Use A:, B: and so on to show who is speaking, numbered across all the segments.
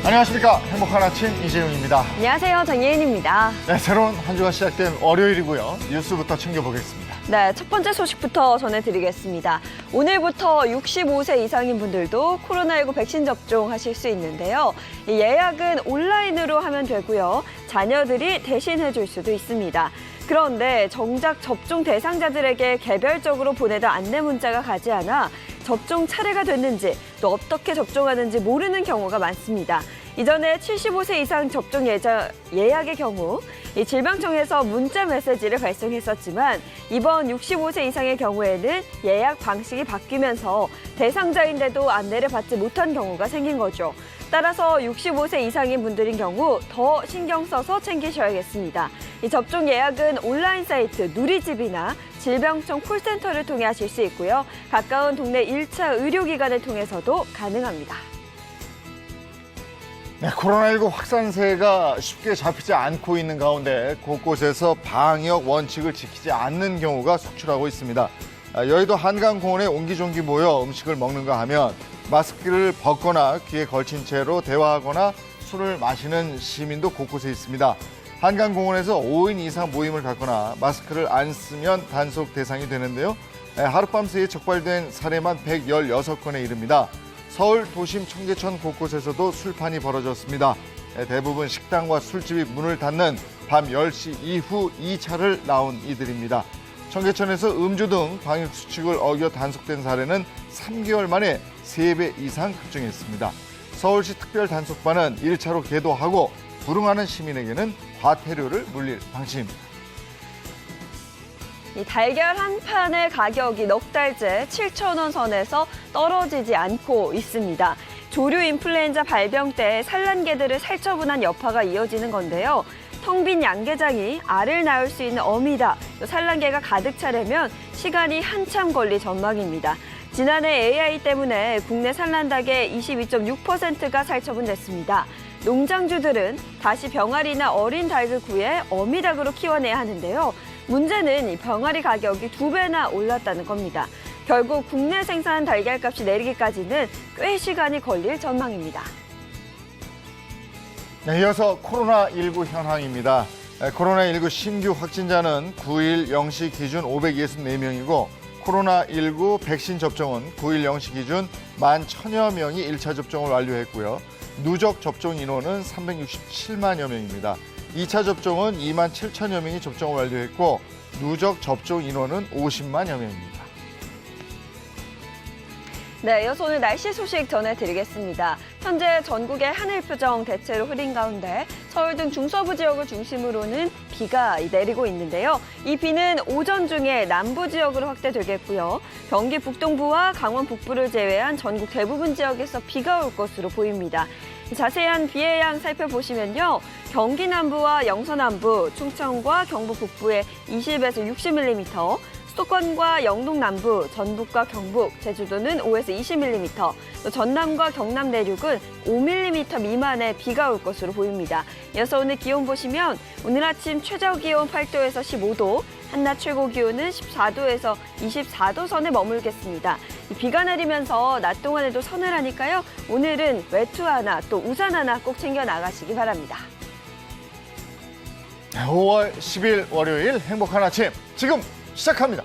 A: 안녕하십니까. 행복한 아침 이재용입니다.
B: 안녕하세요. 정예인입니다.
A: 네, 새로운 한 주가 시작된 월요일이고요. 뉴스부터 챙겨보겠습니다.
B: 네, 첫 번째 소식부터 전해드리겠습니다. 오늘부터 65세 이상인 분들도 코로나19 백신 접종하실 수 있는데요. 예약은 온라인으로 하면 되고요. 자녀들이 대신해줄 수도 있습니다. 그런데 정작 접종 대상자들에게 개별적으로 보내던 안내 문자가 가지 않아 접종 차례가 됐는지 또 어떻게 접종하는지 모르는 경우가 많습니다. 이전에 75세 이상 접종 예약의 경우 질병청에서 문자 메시지를 발송했었지만 이번 65세 이상의 경우에는 예약 방식이 바뀌면서 대상자인데도 안내를 받지 못한 경우가 생긴 거죠. 따라서 65세 이상인 분들인 경우 더 신경 써서 챙기셔야겠습니다. 이 접종 예약은 온라인 사이트 누리집이나 질병청 콜센터를 통해 하실 수 있고요. 가까운 동네 1차 의료기관을 통해서도 가능합니다.
A: 네, 코로나19 확산세가 쉽게 잡히지 않고 있는 가운데 곳곳에서 방역 원칙을 지키지 않는 경우가 속출하고 있습니다. 여의도 한강공원에 옹기종기 모여 음식을 먹는가 하면 마스크를 벗거나 귀에 걸친 채로 대화하거나 술을 마시는 시민도 곳곳에 있습니다. 한강공원에서 5인 이상 모임을 갖거나 마스크를 안 쓰면 단속 대상이 되는데요. 하룻밤 새에 적발된 사례만 116건에 이릅니다. 서울 도심 청계천 곳곳에서도 술판이 벌어졌습니다. 대부분 식당과 술집이 문을 닫는 밤 10시 이후 2차를 나온 이들입니다. 청계천에서 음주 등 방역수칙을 어겨 단속된 사례는 3개월 만에 3배 이상 급증했습니다. 서울시 특별단속반은 1차로 계도하고 불응하는 시민에게는 과태료를 물릴 방침입니다.
B: 이 달걀 한 판의 가격이 넉 달째 7,000원 선에서 떨어지지 않고 있습니다. 조류 인플루엔자 발병 때 산란개들을 살처분한 여파가 이어지는 건데요. 텅 빈 양계장이 알을 낳을 수 있는 어미다. 산란개가 가득 차려면 시간이 한참 걸릴 전망입니다. 지난해 AI 때문에 국내 산란닭의 22.6%가 살처분됐습니다. 농장주들은 다시 병아리나 어린 닭을 구해 어미닭으로 키워내야 하는데요. 문제는 이 병아리 가격이 2배나 올랐다는 겁니다. 결국 국내 생산 달걀값이 내리기까지는 꽤 시간이 걸릴 전망입니다.
A: 네, 이어서 코로나19 현황입니다. 코로나19 신규 확진자는 9일 0시 기준 564명이고 코로나19 백신 접종은 9일 0시 기준 11,000여 명이 1차 접종을 완료했고요. 누적 접종 인원은 367만여 명입니다. 2차 접종은 27,000여 명이 접종을 완료했고 누적 접종 인원은 50만여 명입니다.
B: 네, 이어서 오늘 날씨 소식 전해드리겠습니다. 현재 전국의 하늘 표정 대체로 흐린 가운데 서울 등 중서부 지역을 중심으로는 비가 내리고 있는데요. 이 비는 오전 중에 남부 지역으로 확대되겠고요. 경기 북동부와 강원 북부를 제외한 전국 대부분 지역에서 비가 올 것으로 보입니다. 자세한 비의 양 살펴보시면요. 경기 남부와 영서 남부, 충청과 경북 북부에 20에서 60mm, 수도권과 영동 남부, 전북과 경북, 제주도는 5에서 20mm, 또 전남과 경남 내륙은 5mm 미만의 비가 올 것으로 보입니다. 이어서 오늘 기온 보시면 오늘 아침 최저 기온 8도에서 15도, 한낮 최고 기온은 14도에서 24도 선에 머물겠습니다. 비가 내리면서 낮 동안에도 서늘하니까요. 오늘은 외투 하나 또 우산 하나 꼭 챙겨 나가시기 바랍니다.
A: 5월 10일 월요일 행복한 아침 지금 시작합니다.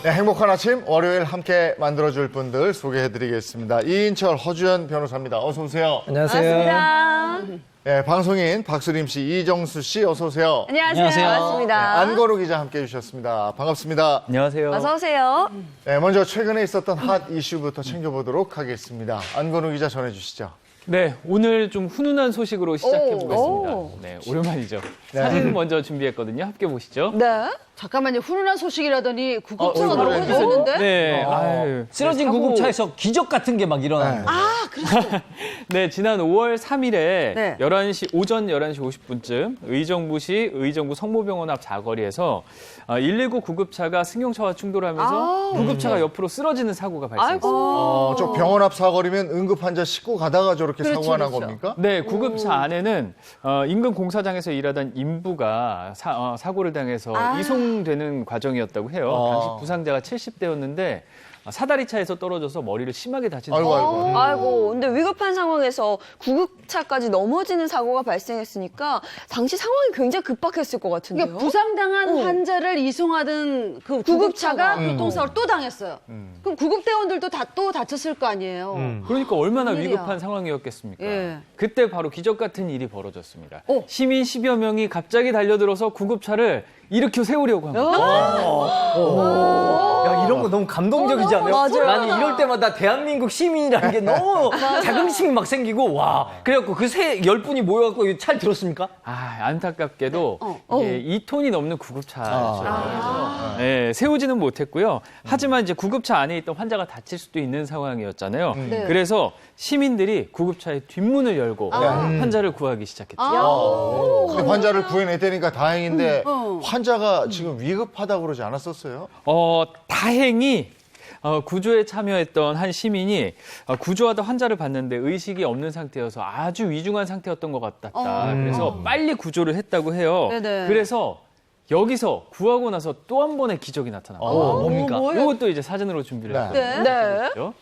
A: 네, 행복한 아침 월요일 함께 만들어줄 분들 소개해드리겠습니다. 이인철, 허주연 변호사입니다. 어서 오세요.
C: 안녕하세요.
B: 반갑습니다.
A: 네, 방송인 박수림 씨, 이정수 씨 어서 오세요.
B: 안녕하세요. 반갑습니다.
A: 네, 안건우 기자 함께 해주셨습니다. 반갑습니다.
C: 안녕하세요.
B: 어서 오세요.
A: 네, 먼저 최근에 있었던 핫 이슈부터 챙겨보도록 하겠습니다. 안건우 기자 전해주시죠.
C: 네, 오늘 좀 훈훈한 소식으로 시작해
B: 오.
C: 보겠습니다. 네, 오랜만이죠.
A: 네.
C: 사진 먼저 준비했거든요. 함께 보시죠.
B: 네.
D: 잠깐만요. 훈훈한 소식이라더니 구급차가
A: 바로
D: 넘어졌는데?
C: 네, 아유.
E: 쓰러진
C: 사고-
E: 구급차에서 기적 같은 게 막 일어나는
A: 네.
E: 거예요.
D: 아, 그랬어.
C: 네, 지난 5월 3일에
D: 네.
C: 오전 11시 50분쯤 의정부시 의정부 성모병원 앞 사거리에서 119 구급차가 승용차와 충돌하면서 구급차가 옆으로 쓰러지는 사고가 발생했습니다.
A: 저 병원 앞 사거리면 응급 환자 싣고 가다가 저렇게
D: 그렇죠,
A: 사고가 난
D: 그렇죠.
A: 겁니까?
C: 네, 구급차 안에는 인근 공사장에서 일하던 인부가 사고를 당해서 이송되는 과정이었다고 해요. 당시 부상자가 70대였는데 사다리차에서 떨어져서 머리를 심하게 다친
A: 아이고,
C: 상황.
A: 아이고.
B: 아이고, 근데 위급한 상황에서 구급차까지 넘어지는 사고가 발생했으니까 당시 상황이 굉장히 급박했을 것 같은데요.
D: 그러니까 부상당한 환자를 이송하던 그 구급차가
B: 구급차가.
D: 교통사고를 또 당했어요. 그럼 구급대원들도 또 다쳤을 거 아니에요.
C: 그러니까 얼마나
D: 웬일이야.
C: 위급한 상황이었겠습니까?
D: 예.
C: 그때 바로 기적 같은 일이 벌어졌습니다.
D: 오.
C: 시민 10여 명이 갑자기 달려들어서 구급차를 일으켜 세우려고 합니다.
E: 야, 이런 거 너무 감동적이지 않아요?
B: 맞아요.
E: 나는 이럴 때마다 대한민국 시민이라는 게 너무 자긍심이 막 생기고, 와. 그래갖고 그 10분이 모여갖고 이 차를 들었습니까?
C: 안타깝게도 이게 2톤이 넘는 구급차였어요. 그래서 세우지는 못했고요. 하지만 이제 구급차 안에 있던 환자가 다칠 수도 있는 상황이었잖아요.
D: 네.
C: 그래서 시민들이 구급차의 뒷문을 열고 환자를 구하기 시작했죠.
A: 근데 환자를 구해냈다니까 다행인데 환자가 지금 위급하다고 그러지 않았었어요?
C: 다행히 구조에 참여했던 한 시민이 구조하다 환자를 봤는데 의식이 없는 상태여서 아주 위중한 상태였던 것 같았다. 그래서 빨리 구조를 했다고 해요.
D: 네네.
C: 그래서 여기서 구하고 나서 또 한 번의 기적이 나타납니다.
E: 뭡니까?
C: 이것도 이제 사진으로 준비를
A: 네.
C: 했거든요.
B: 네.
C: 그렇죠?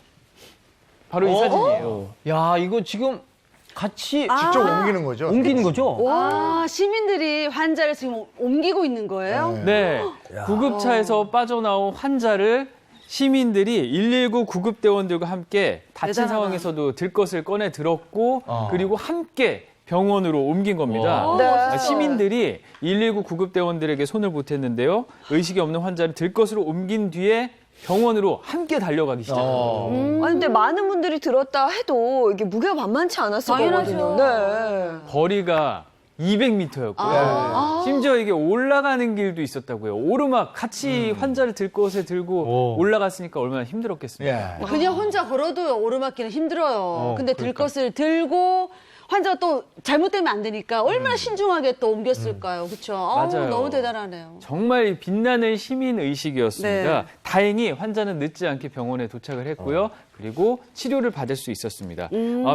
C: 바로 이 사진이에요.
E: 야, 이거 지금 같이
A: 직접 옮기는 거죠?
E: 옮기는 거죠?
D: 와, 시민들이 환자를 지금 옮기고 있는 거예요?
C: 네. 구급차에서 빠져나온 환자를 시민들이 119 구급대원들과 함께 다친
D: 대단하다.
C: 상황에서도 들것을 꺼내 들었고 그리고 함께 병원으로 옮긴 겁니다.
B: 네.
C: 시민들이 119 구급대원들에게 손을 보탰는데요. 의식이 없는 환자를 들것으로 옮긴 뒤에 병원으로 함께 달려가기 시작합니다.
B: 아니, 근데 많은 분들이 들었다 해도 이게 무게가 만만치 않았을
D: 당연하죠.
B: 거거든요. 네.
C: 거리가 200m였고요. 심지어 이게 올라가는 길도 있었다고요. 오르막 같이 환자를 들것에 들고 올라갔으니까 얼마나 힘들었겠습니까?
A: 예.
D: 그냥 혼자 걸어도 오르막길은 힘들어요. 근데 들
C: 그러니까.
D: 것을 들고 환자가 또 잘못되면 안 되니까 얼마나 신중하게 또 옮겼을까요? 그렇죠?
C: 맞아요.
D: 너무 대단하네요.
C: 정말 빛나는 시민 의식이었습니다.
D: 네.
C: 다행히 환자는 늦지 않게 병원에 도착을 했고요. 그리고 치료를 받을 수 있었습니다.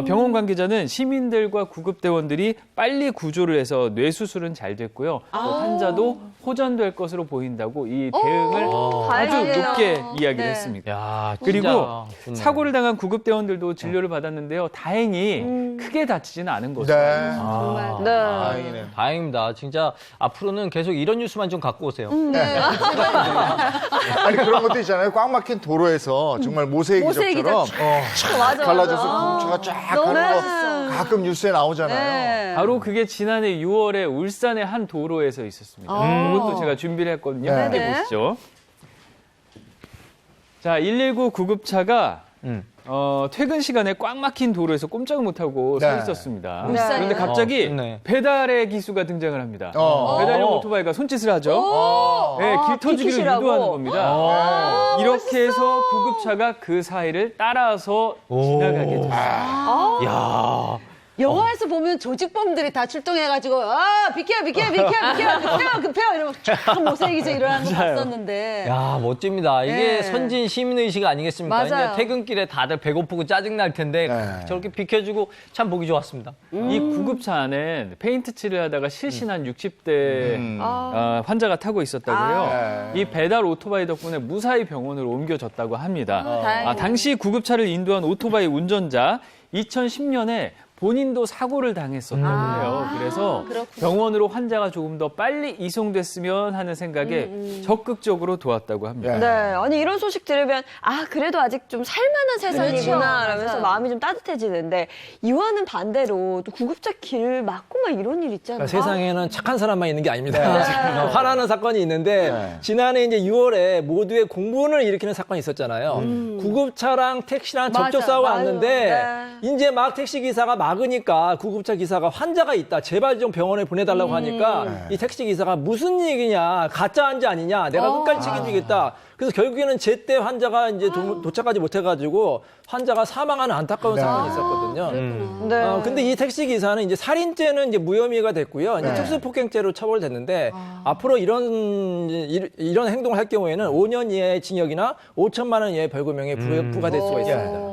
C: 병원 관계자는 시민들과 구급대원들이 빨리 구조를 해서 뇌수술은 잘 됐고요. 또 환자도 호전될 것으로 보인다고 이 대응을 아주
B: 다행이에요.
C: 높게 이야기를
D: 네.
C: 했습니다.
E: 야,
C: 그리고
E: 진짜 좋네.
C: 사고를 당한 구급대원들도 진료를 받았는데요. 다행히 크게 다치지는 않은
A: 네.
C: 것으로.
D: 정말.
B: 네.
A: 다행이네요.
E: 다행입니다. 진짜 앞으로는 계속 이런 뉴스만 좀 갖고 오세요.
A: 아니 그런 것도 있잖아요. 꽉 막힌 도로에서 정말 모세의 기적처럼
B: 맞아,
A: 갈라져서 구급차가 쫙
B: 너무
A: 가는 거
B: 멋있어.
A: 가끔 뉴스에 나오잖아요.
D: 네.
C: 바로 그게 지난해 6월에 울산의 한 도로에서 있었습니다. 이것도 제가 준비를 했거든요.
A: 네.
C: 함께 보시죠. 자, 119 구급차가 퇴근 시간에 꽉 막힌 도로에서 꼼짝을 못하고
A: 네.
C: 서 있었습니다.
D: 울산이요?
C: 그런데 갑자기
E: 좋네.
C: 배달의 기수가 등장을 합니다.
A: 어.
C: 배달용 오토바이가 손짓을 하죠. 네, 길 터지기를
B: 비키시라고.
C: 유도하는 겁니다. 이렇게 해서 구급차가 그 사이를 따라서 지나가게 됐습니다.
E: 야,
D: 영화에서 보면 조직범들이 다 출동해가지고 비켜 급해요 이러면 쫙 모세기죠 일어나는 거
C: 맞아요.
D: 봤었는데
E: 야, 멋집니다. 이게
D: 네.
E: 선진 시민의식 아니겠습니까?
D: 맞아요.
E: 이제 퇴근길에 다들 배고프고 짜증날 텐데
A: 네.
E: 저렇게 비켜주고 참 보기 좋았습니다.
C: 이 구급차 안엔 페인트 칠을 하다가 실신한 60대 환자가 타고 있었다고 해요. 이 배달 오토바이 덕분에 무사히 병원으로 옮겨졌다고 합니다.
D: 다행이네요.
C: 당시 구급차를 인도한 오토바이 운전자 2010년에 본인도 사고를 당했었다고 해요. 그래서
D: 그렇군요.
C: 병원으로 환자가 조금 더 빨리 이송됐으면 하는 생각에 적극적으로 도왔다고 합니다.
A: 예.
B: 네, 아니 이런 소식 들으면 그래도 아직 좀 살만한 세상이구나
D: 그렇죠.
B: 라면서
D: 맞아요.
B: 마음이 좀 따뜻해지는데 이와는 반대로 또 구급차 길 막고 막 이런 일 있잖아요.
F: 세상에는 착한 사람만 있는 게 아닙니다. 화나는 사건이 있는데
A: 네.
F: 지난해 이제 6월에 모두의 공분을 일으키는 사건이 있었잖아요. 구급차랑 택시랑
D: 맞아,
F: 접촉사고가
B: 맞아요.
F: 왔는데 이제 막 택시 기사가 막으니까 구급차 기사가 환자가 있다. 제발 좀 병원에 보내달라고 하니까 이 택시 기사가 무슨 얘기냐. 가짜 환자 아니냐. 내가 끝까지 책임지겠다. 그래서 결국에는 제때 환자가 이제 도착하지 못해가지고 환자가 사망하는 안타까운 사건이 있었거든요.
B: 네.
F: 근데 이 택시 기사는 이제 살인죄는 이제 무혐의가 됐고요. 이제 특수폭행죄로 처벌됐는데 앞으로 이런 행동을 할 경우에는 5년 이하의 징역이나 5천만 원 이하의 벌금형이 부과될 수가 있습니다.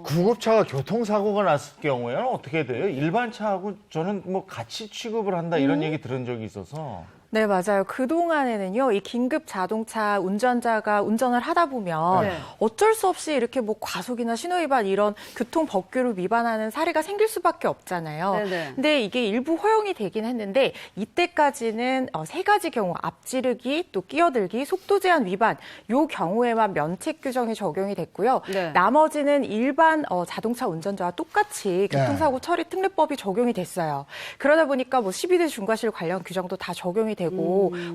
A: 구급차가 교통사고가 났을 경우에는 어떻게 돼요? 일반 차하고 저는 뭐 같이 취급을 한다 이런 얘기 들은 적이 있어서.
G: 네, 맞아요. 그동안에는요, 이 긴급 자동차 운전자가 운전을 하다 보면 어쩔 수 없이 이렇게 뭐 과속이나 신호위반 이런 교통 법규를 위반하는 사례가 생길 수밖에 없잖아요.
D: 네네.
G: 근데 이게 일부 허용이 되긴 했는데 이때까지는 세 가지 경우, 앞지르기, 또 끼어들기, 속도 제한 위반 요 경우에만 면책 규정이 적용이 됐고요.
D: 네.
G: 나머지는 일반 자동차 운전자와 똑같이 교통사고 처리 특례법이 적용이 됐어요. 그러다 보니까 뭐 12대 중과실 관련 규정도 다 적용이 되고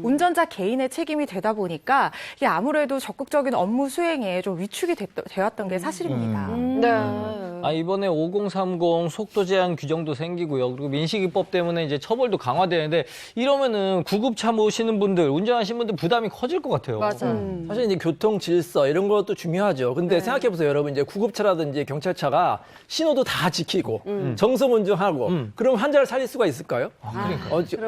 G: 운전자 개인의 책임이 되다 보니까 이게 아무래도 적극적인 업무 수행에 좀 위축이 되었던 게 사실입니다.
B: 네.
E: 이번에 5030 속도 제한 규정도 생기고요. 그리고 민식이법 때문에 이제 처벌도 강화되는데 이러면은 구급차 모시는 분들, 운전하시는 분들 부담이 커질 것 같아요.
D: 맞아요.
F: 사실 이제 교통 질서 이런 것도 중요하죠. 근데 생각해 보세요, 여러분. 이제 구급차라든지 경찰차가 신호도 다 지키고 정성 운전하고 그럼 환자를 살릴 수가 있을까요?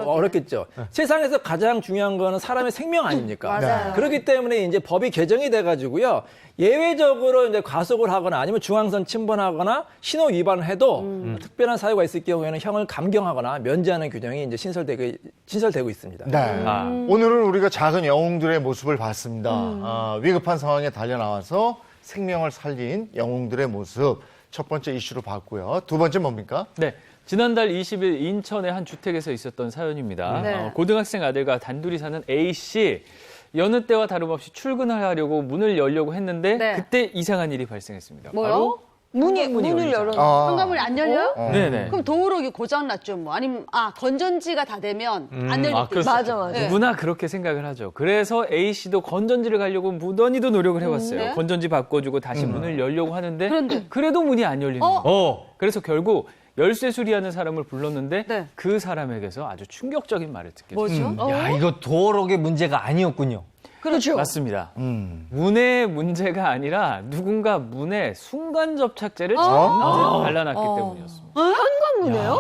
F: 어렵겠죠. 세상에서 가장 중요한 거는 사람의 생명 아닙니까?
D: 맞아요.
F: 그렇기 때문에 이제 법이 개정이 돼가지고요. 예외적으로 이제 과속을 하거나 아니면 중앙선 침범하거나 신호 위반을 해도 특별한 사유가 있을 경우에는 형을 감경하거나 면제하는 규정이 이제 신설되고 있습니다.
A: 네. 오늘은 우리가 작은 영웅들의 모습을 봤습니다. 위급한 상황에 달려나와서 생명을 살린 영웅들의 모습 첫 번째 이슈로 봤고요. 두 번째 뭡니까?
C: 네. 지난달 20일 인천의 한 주택에서 있었던 사연입니다.
D: 네.
C: 고등학생 아들과 단둘이 사는 A씨. 여느 때와 다름없이 출근을 하려고 문을 열려고 했는데
D: 네.
C: 그때 이상한 일이 발생했습니다.
D: 뭐요?
C: 바로
B: 문을 열어.
D: 현관문이 안 열려요?
C: 네네.
D: 그럼 도어록이 고장났죠, 뭐. 아니면, 건전지가 다 되면 안 열릴 때 있어요.
B: 맞아, 맞아.
D: 네.
C: 누구나 그렇게 생각을 하죠. 그래서 A씨도 건전지를 가려고 무던히도 노력을 해봤어요.
D: 네.
C: 건전지 바꿔주고 다시 문을 열려고 하는데
D: 그런데?
C: 그래도 문이 안 열리는 거예요. 그래서 결국 열쇠 수리하는 사람을 불렀는데
D: 네.
C: 그 사람에게서 아주 충격적인 말을 듣게
D: 뭐죠?
C: 됐습니다.
E: 야, 이거 도어록의 문제가 아니었군요.
D: 그렇죠.
C: 맞습니다. 문의 문제가 아니라 누군가 문에 순간 접착제를 잘못 발라놨기 때문이었습니다.
B: 현관문에요?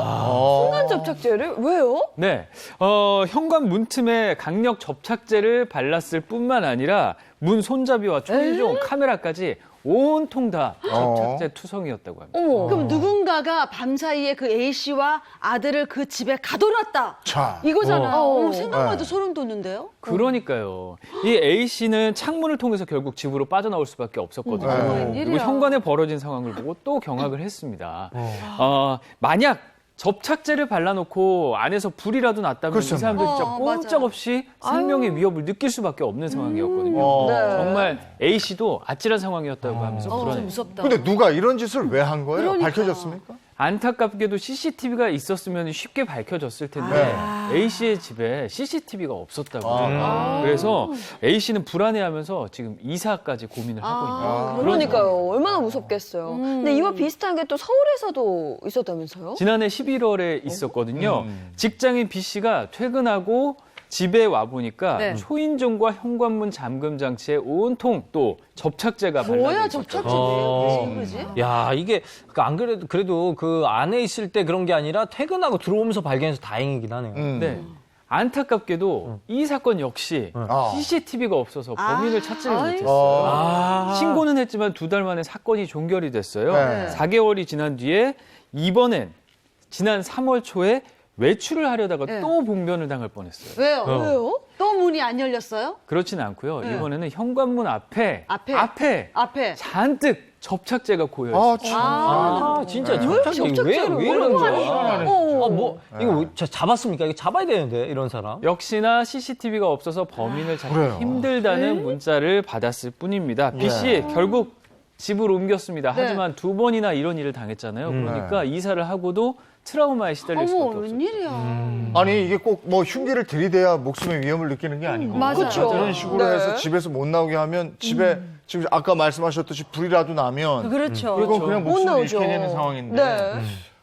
B: 순간 접착제를? 왜요?
C: 네, 현관 문틈에 강력 접착제를 발랐을 뿐만 아니라 문 손잡이와 초인종, 카메라까지 온통 다 접착제 투성이었다고 합니다.
D: 그럼 누군가가 밤사이에 그 A씨와 아들을 그 집에 가둬놨다.
A: 자.
D: 이거잖아요. 생각만 해도
A: 네.
D: 소름 돋는데요?
C: 그러니까요. 이 A씨는 창문을 통해서 결국 집으로 빠져나올 수밖에 없었거든요. 그리고
D: 웬일이야.
C: 현관에 벌어진 상황을 보고 또 경악을 했습니다. 만약 접착제를 발라놓고 안에서 불이라도 났다면
A: 그렇죠.
C: 이 사람들 진짜 꼼짝없이 생명의 위협을 느낄 수밖에 없는 상황이었거든요.
B: 네.
C: 정말 A씨도 아찔한 상황이었다고 하면서
D: 좀
C: 불안해.
D: 무섭다.
A: 근데 누가 이런 짓을 왜 한 거예요?
D: 그러니까.
A: 밝혀졌습니까?
C: 안타깝게도 CCTV가 있었으면 쉽게 밝혀졌을 텐데 A씨의 집에 CCTV가 없었다고 해요. 그래서 A씨는 불안해하면서 지금 이사까지 고민을 하고 있는 거예요.
B: 그러니까요. 얼마나 무섭겠어요. 근데 이와 비슷한 게 또 서울에서도 있었다면서요?
C: 지난해 11월에 있었거든요. 직장인 B씨가 퇴근하고 집에 와보니까
D: 네.
C: 초인종과 현관문 잠금 장치에 온통 또 접착제가 발라져
D: 뭐야,
C: 있었죠.
D: 접착제예요? 그지?
E: 야, 이게 안 그래도 그 안에 있을 때 그런 게 아니라 퇴근하고 들어오면서 발견해서 다행이긴 하네요.
C: 네. 안타깝게도 이 사건 역시 CCTV가 없어서 범인을 찾지를 못했어요. 신고는 했지만 2달 만에 사건이 종결이 됐어요.
A: 네.
C: 4개월이 지난 뒤에 이번엔 지난 3월 초에 외출을 하려다가
D: 네.
C: 또 봉변을 당할 뻔했어요.
D: 왜요? 왜요? 또 문이 안 열렸어요?
C: 그렇진 않고요.
D: 네.
C: 이번에는 현관문 앞에
D: 앞에.
C: 잔뜩 접착제가 고여
A: 아,
C: 있어요.
A: 참.
E: 진짜 접착제 왜 이러는 거야? 이거 잡았습니까? 이거 잡아야 되는데, 이런 사람.
C: 역시나 CCTV가 없어서 범인을 찾기
A: 그래요.
C: 힘들다는 문자를 받았을 뿐입니다. B 씨 결국 집을 옮겼습니다.
D: 네.
C: 하지만 2번이나 이런 일을 당했잖아요. 그러니까 이사를 하고도 트라우마에 시달릴 수밖에
D: 어머,
C: 없어요.
D: 웬일이야.
A: 아니 이게 꼭 뭐 흉기를 들이대야 목숨의 위험을 느끼는 게 아니고
D: 맞아요. 그쵸.
A: 이런 식으로
B: 네.
A: 해서 집에서 못 나오게 하면 집에 지금 아까 말씀하셨듯이 불이라도 나면
D: 그렇죠.
A: 그건 그냥
B: 못
A: 목숨을
B: 나오죠.
A: 잃게 되는 상황인데
B: 네.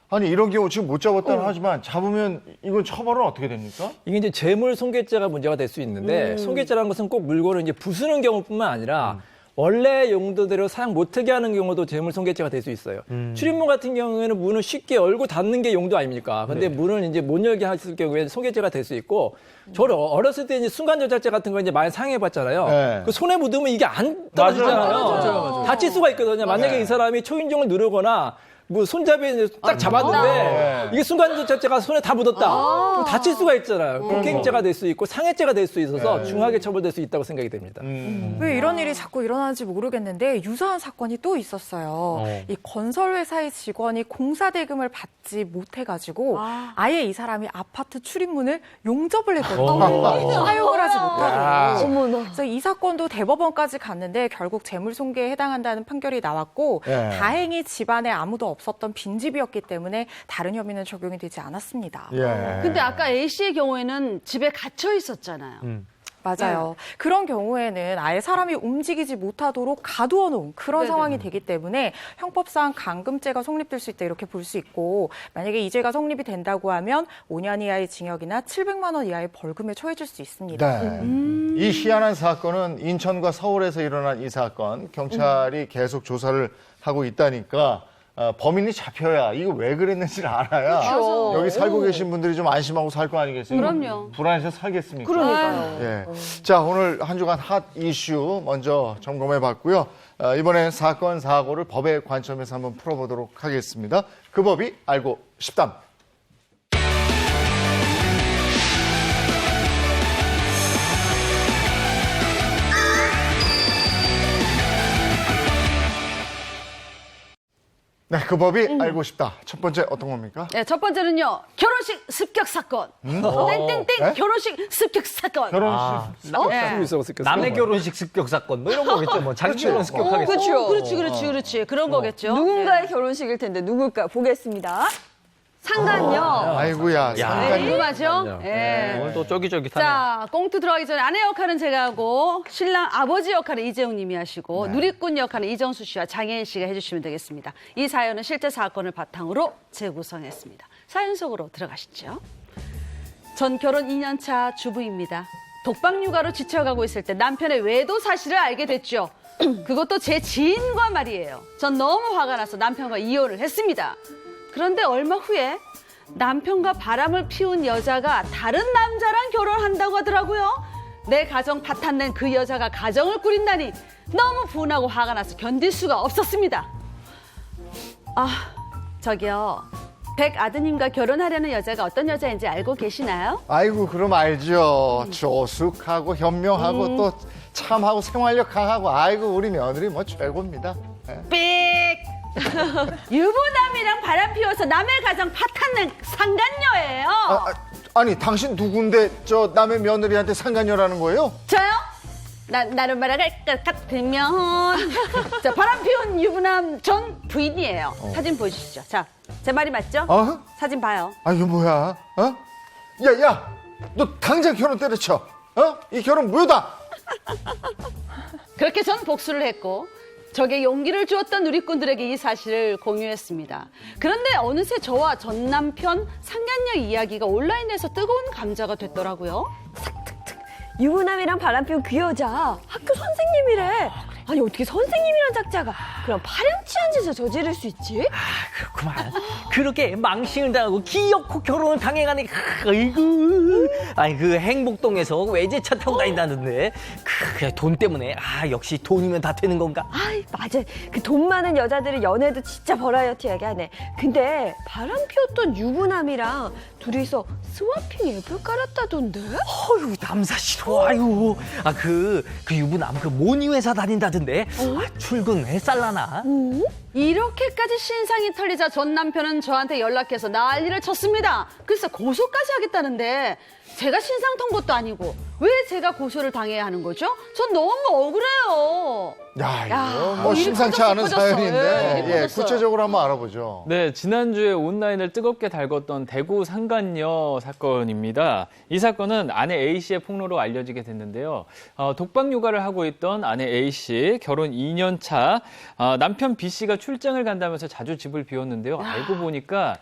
A: 아니 이런 경우 지금 못 잡았다는 하지만 잡으면 이건 처벌은 어떻게 됩니까?
F: 이게 이제 재물 손괴죄가 문제가 될 수 있는데 손괴죄라는 것은 꼭 물건을 이제 부수는 경우뿐만 아니라 원래 용도대로 사용 못하게 하는 경우도 재물 손괴죄가 될 수 있어요. 출입문 같은 경우에는 문을 쉽게 열고 닫는 게 용도 아닙니까? 근데 문을 이제 못 열게 했을 경우에 손괴죄가 될 수 있고, 저를 어렸을 때 이제 순간조작죄 같은 거 이제 많이 사용해봤잖아요.
A: 네.
F: 그 손에 묻으면 이게 안 떨어지잖아요.
C: 맞아요.
F: 다칠 수가 있거든요. 만약에
A: 네.
F: 이 사람이 초인종을 누르거나 뭐 손잡이에 딱 잡았는데 이게 순간조작죄가 손에 다 묻었다. 그럼 다칠 수가 있잖아요. 폭행죄가 될 수 있고 상해죄가 될 수 있어서 중하게 처벌될 수 있다고 생각이 됩니다.
G: 왜 이런 일이 자꾸 일어나는지 모르겠는데 유사한 사건이 또 있었어요. 이 건설회사의 직원이 공사 대금을 받지 못해가지고 아예 이 사람이 아파트 출입문을 용접을 했거든요. 사용을 하지 못하도록.
B: 어머나.
G: 그래서 이 사건도 대법원까지 갔는데 결국 재물손괴에 해당한다는 판결이 나왔고
A: 예.
G: 다행히 집안에 아무도 없었던 빈집이었기 때문에 다른 혐의는 적용이 되지 않았습니다.
A: 예.
D: 근데 아까 A 씨의 경우에는 집에 갇혀 있었잖아요.
G: 맞아요. 그런 경우에는 아예 사람이 움직이지 못하도록 가두어 놓은 그런
D: 네네.
G: 상황이 되기 때문에 형법상 감금죄가 성립될 수 있다 이렇게 볼 수 있고, 만약에 이 죄가 성립이 된다고 하면 5년 이하의 징역이나 700만 원 이하의 벌금에 처해질 수 있습니다.
A: 네. 이 희한한 사건은 인천과 서울에서 일어난 이 사건, 경찰이 계속 조사를 하고 있다니까 범인이 잡혀야 이거 왜 그랬는지를 알아야
D: 그렇죠.
A: 여기 살고 계신 분들이 좀 안심하고 살 거 아니겠습니까?
D: 그럼요.
A: 불안해서 살겠습니까?
B: 그러니까요.
A: 예. 자, 오늘 한 주간 핫 이슈 먼저 점검해 봤고요. 이번엔 사건, 사고를 법의 관점에서 한번 풀어보도록 하겠습니다. 그 법이 알고 싶답. 네, 그 법이 알고 싶다. 첫 번째 어떤 겁니까?
D: 네, 첫 번째는요. 결혼식 습격 사건. 땡땡땡
A: 네?
D: 결혼식 습격 사건.
A: 결혼식.
D: 네.
E: 남의 결혼식 습격 사건 뭐 이런 거겠죠. 뭐 자기 결혼 습격하겠어.
B: 그렇죠.
D: 그렇지. 그런 거겠죠.
B: 누군가의 결혼식일 텐데 누굴까 보겠습니다. 상간녀.
A: 아이고야.
D: 네,
A: 상관이.
D: 궁금하죠? 예.
E: 오늘 또 쫄깃쫄깃하네.
D: 자, 꽁트 들어가기 전에 아내 역할은 제가 하고 신랑 아버지 역할은 이재용 님이 하시고 누리꾼 역할은 이정수 씨와 장혜인 씨가 해주시면 되겠습니다. 이 사연은 실제 사건을 바탕으로 재구성했습니다. 사연 속으로 들어가시죠. 전 결혼 2년차 주부입니다. 독방 육아로 지쳐가고 있을 때 남편의 외도 사실을 알게 됐죠. 그것도 제 지인과 말이에요. 전 너무 화가 나서 남편과 이혼을 했습니다. 그런데 얼마 후에 남편과 바람을 피운 여자가 다른 남자랑 결혼한다고 하더라고요. 내 가정 파탄낸 그 여자가 가정을 꾸린다니 너무 분하고 화가 나서 견딜 수가 없었습니다. 아, 저기요. 백 아드님과 결혼하려는 여자가 어떤 여자인지 알고 계시나요?
A: 아이고, 그럼 알죠. 조숙하고 현명하고 또 참하고 생활력 강하고 아이고, 우리 며느리 뭐 최고입니다. 예.
D: 삑! 유부남이랑 바람 피워서 남의 가정 파탄낸 상간녀예요.
A: 아니, 당신 누군데 저 남의 며느리한테 상간녀라는 거예요?
D: 저요? 나를 말할 것 같으면 자, 바람 피운 유부남 전 부인이에요. 사진 보여주시죠. 자, 제 말이 맞죠?
A: 어?
D: 사진 봐요.
A: 아, 이거 뭐야? 어? 야, 너 당장 결혼 때려쳐. 어? 이 결혼 무효다.
D: 그렇게 전 복수를 했고 적에 용기를 주었던 누리꾼들에게 이 사실을 공유했습니다. 그런데 어느새 저와 전 남편 상간녀 이야기가 온라인에서 뜨거운 감자가 됐더라고요.
B: 유부남이랑 바람 피운 그 여자 학교 선생님이래. 아니 어떻게 선생님이란 작자가 그런 파렴치한 짓을 저지를 수 있지?
E: 그렇구만. 그렇게 망신을 당하고 기어코 결혼을 당해가니 아이고. 아니 그 행복동에서 외제차 타고 다닌다는데 그 돈 때문에 역시 돈이면 다 되는 건가?
B: 아이 맞아. 그 돈 많은 여자들이 연애도 진짜 버라이어티하게 하네. 근데 바람 피웠던 유부남이랑 둘이서 스와핑 앱을 깔았다던데?
E: 어휴 남사 싫어. 아유 그 유부남 그 모니 회사 다닌다던데. 출근 왜 쌀라나?
D: 이렇게까지 신상이 털리자 전 남편은 저한테 연락해서 난리를 쳤습니다. 그래서 고소까지 하겠다는데 제가 신상통 것도 아니고 왜 제가 고소를 당해야 하는 거죠? 전 너무 억울해요.
A: 야,
D: 야,
A: 이거 뭐
D: 일이
A: 심상치
D: 커졌어,
A: 않은
D: 커졌어.
A: 사연인데
D: 일이
A: 예,
D: 커졌어요.
A: 구체적으로 한번 알아보죠.
C: 네, 지난주에 온라인을 뜨겁게 달궜던 대구 상간녀 사건입니다. 이 사건은 아내 A씨의 폭로로 알려지게 됐는데요. 독박 육아를 하고 있던 아내 A씨, 결혼 2년 차, 남편 B씨가 출장을 간다면서 자주 집을 비웠는데요. 알고 보니까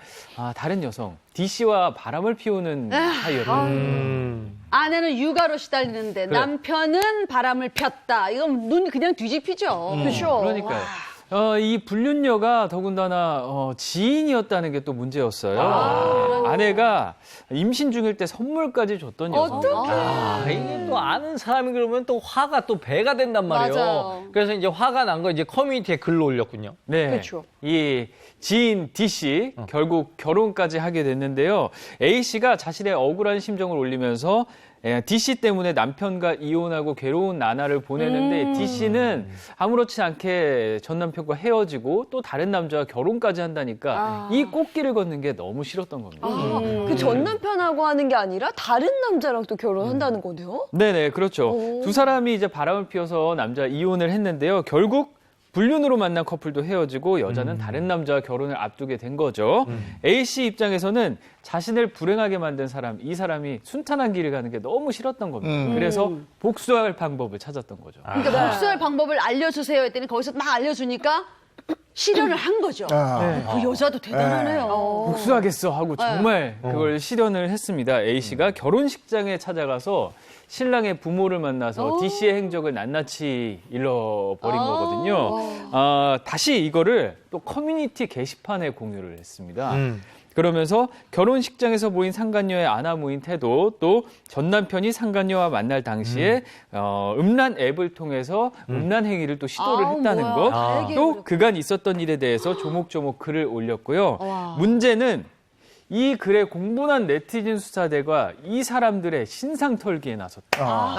C: 다른 여성, D씨와 바람을 피우는 사이였거든요.
D: 아내는 육아로 시달리는데
C: 그래.
D: 남편은 바람을 폈다. 이건 눈 그냥 뒤집히죠. 그렇죠.
C: 그러니까요. 이 불륜녀가 더군다나 지인이었다는 게 또 문제였어요. 아내가 임신 중일 때 선물까지 줬던 여성이었죠.
E: 이게 또 아는 사람이 그러면 또 화가 또 배가 된단 말이에요.
D: 맞아요.
E: 그래서 이제 화가 난 거 이제 커뮤니티에 글로 올렸군요.
C: 네.
B: 그렇죠.
C: 이 지인 D씨 결국 결혼까지 하게 됐는데요. A씨가 자신의 억울한 심정을 올리면서 D씨 때문에 남편과 이혼하고 괴로운 나날을 보내는데 D씨는 아무렇지 않게 전 남편과 헤어지고 또 다른 남자와 결혼까지 한다니까 이 꽃길을 걷는 게 너무 싫었던 겁니다.
B: 그 전 남편하고 하는 게 아니라 다른 남자랑 또 결혼한다는 거네요?
C: 네네, 그렇죠. 두 사람이 이제 바람을 피워서 남자 이혼을 했는데요. 결국 불륜으로 만난 커플도 헤어지고 여자는 다른 남자와 결혼을 앞두게 된 거죠. A씨 입장에서는 자신을 불행하게 만든 사람, 이 사람이 순탄한 길을 가는 게 너무 싫었던 겁니다. 그래서 복수할 방법을 찾았던 거죠.
D: 그러니까 복수할 방법을 알려주세요 했더니 거기서 막 알려주니까 실현을 한 거죠. 그 여자도 대단하네요.
C: 복수하겠어 하고 정말 그걸 실현을 했습니다. A씨가 결혼식장에 찾아가서 신랑의 부모를 만나서 D씨의 행적을 낱낱이 일러버린 거거든요. 다시 이거를 또 커뮤니티 게시판에 공유를 했습니다. 그러면서 결혼식장에서 보인 상간녀의 아나무인 태도, 또 전 남편이 상간녀와 만날 당시에 음란 앱을 통해서 음란 행위를 또 시도를 했다는 것, 또 그간 있었던 일에 대해서 조목조목 글을 올렸고요. 문제는 이 글에 공분한 네티즌 수사대가 이 사람들의 신상 털기에 나섰다.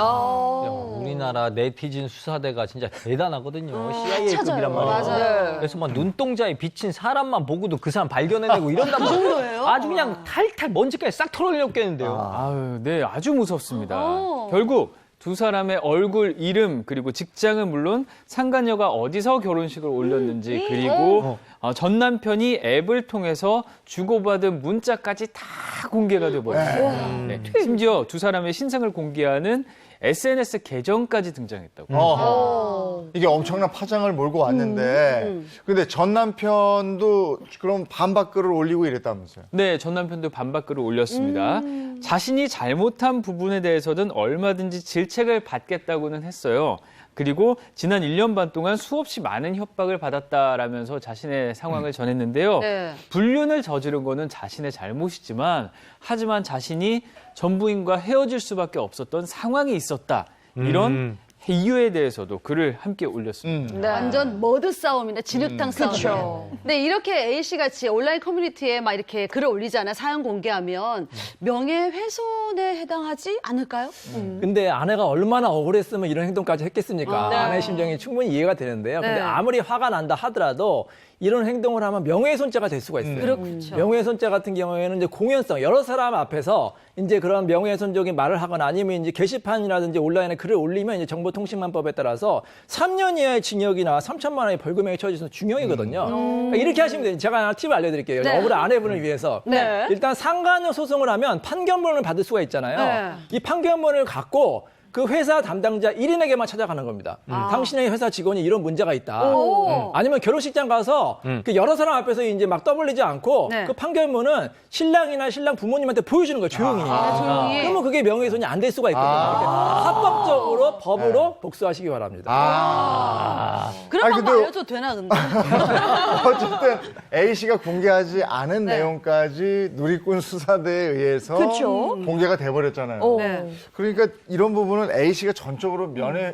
E: 우리나라 네티즌 수사대가 진짜 대단하거든요. CIA급이란 말이에요.
D: 맞아요.
E: 그래서 막 눈동자에 비친 사람만 보고도 그 사람 발견해내고 이런단 말이에요. 아주 그냥 탈탈 먼지까지 싹 털어내렸겠는데요.
C: 아유, 네, 아주 무섭습니다. 결국 두 사람의 얼굴, 이름, 그리고 직장은 물론 상간녀가 어디서 결혼식을 올렸는지, 그리고 전 남편이 앱을 통해서 주고받은 문자까지 다 공개가 돼버렸어요. 네, 심지어 두 사람의 신상을 공개하는 SNS 계정까지 등장했다고.
A: 이게 엄청난 파장을 몰고 왔는데 근데 전 남편도 그럼 반박글을 올리고 이랬다면서요?
C: 네, 전 남편도 반박글을 올렸습니다. 자신이 잘못한 부분에 대해서는 얼마든지 질책을 받겠다고는 했어요. 그리고 지난 1년 반 동안 수없이 많은 협박을 받았다라면서 자신의 상황을 전했는데요.
D: 네.
C: 불륜을 저지른 거는 자신의 잘못이지만 하지만 자신이 전 부인과 헤어질 수밖에 없었던 상황이 있었다. 이런 이유에 대해서도 글을 함께 올렸습니다.
B: 네.
D: 완전 머드 싸움이네, 진흙탕 싸움. 근데 이렇게 A씨 같이 온라인 커뮤니티에 막 이렇게 글을 올리잖아요. 사연 공개하면 명예훼손에 해당하지 않을까요?
F: 근데 아내가 얼마나 억울했으면 이런 행동까지 했겠습니까? 아내의 심정이 충분히 이해가 되는데요. 근데
D: 네.
F: 아무리 화가 난다 하더라도 이런 행동을 하면 명예훼손죄가 될 수가 있어요.
D: 그렇죠.
F: 명예훼손죄 같은 경우에는 이제 공연성, 여러 사람 앞에서 이제 그런 명예훼손적인 말을 하거나 아니면 이제 게시판이라든지 온라인에 글을 올리면 이제 정보통신망법에 따라서 3년 이하의 징역이나 3천만 원의 벌금형이 처해져서 중형이거든요. 그러니까 이렇게 하시면 돼요. 제가 하나 팁을 알려드릴게요.
D: 네.
F: 억울한 아내분을 위해서.
D: 네.
F: 일단 상간녀 소송을 하면 판결문을 받을 수가 있잖아요.
D: 네.
F: 이 판결문을 갖고 그 회사 담당자 1인에게만 찾아가는 겁니다. 당신의 회사 직원이 이런 문제가 있다. 아니면 결혼식장 가서 그 여러 사람 앞에서 이제 막 떠벌리지 않고
D: 네.
F: 그 판결문은 신랑이나 신랑 부모님한테 보여주는 거예요. 조용히.
D: 조용히.
F: 그러면 그게 명예훼손이 안 될 수가 있거든요. 이렇게 합법적으로 법으로 복수하시기 바랍니다.
D: 그런
A: 아니,
D: 방법
A: 근데-
D: 알려줘도 되나, 근데?
A: 어쨌든 A씨가 공개하지 않은 내용까지 누리꾼 수사대에 의해서
B: 그쵸.
A: 공개가 돼버렸잖아요.
D: 네.
A: 그러니까 이런 부분은 A씨가 전적으로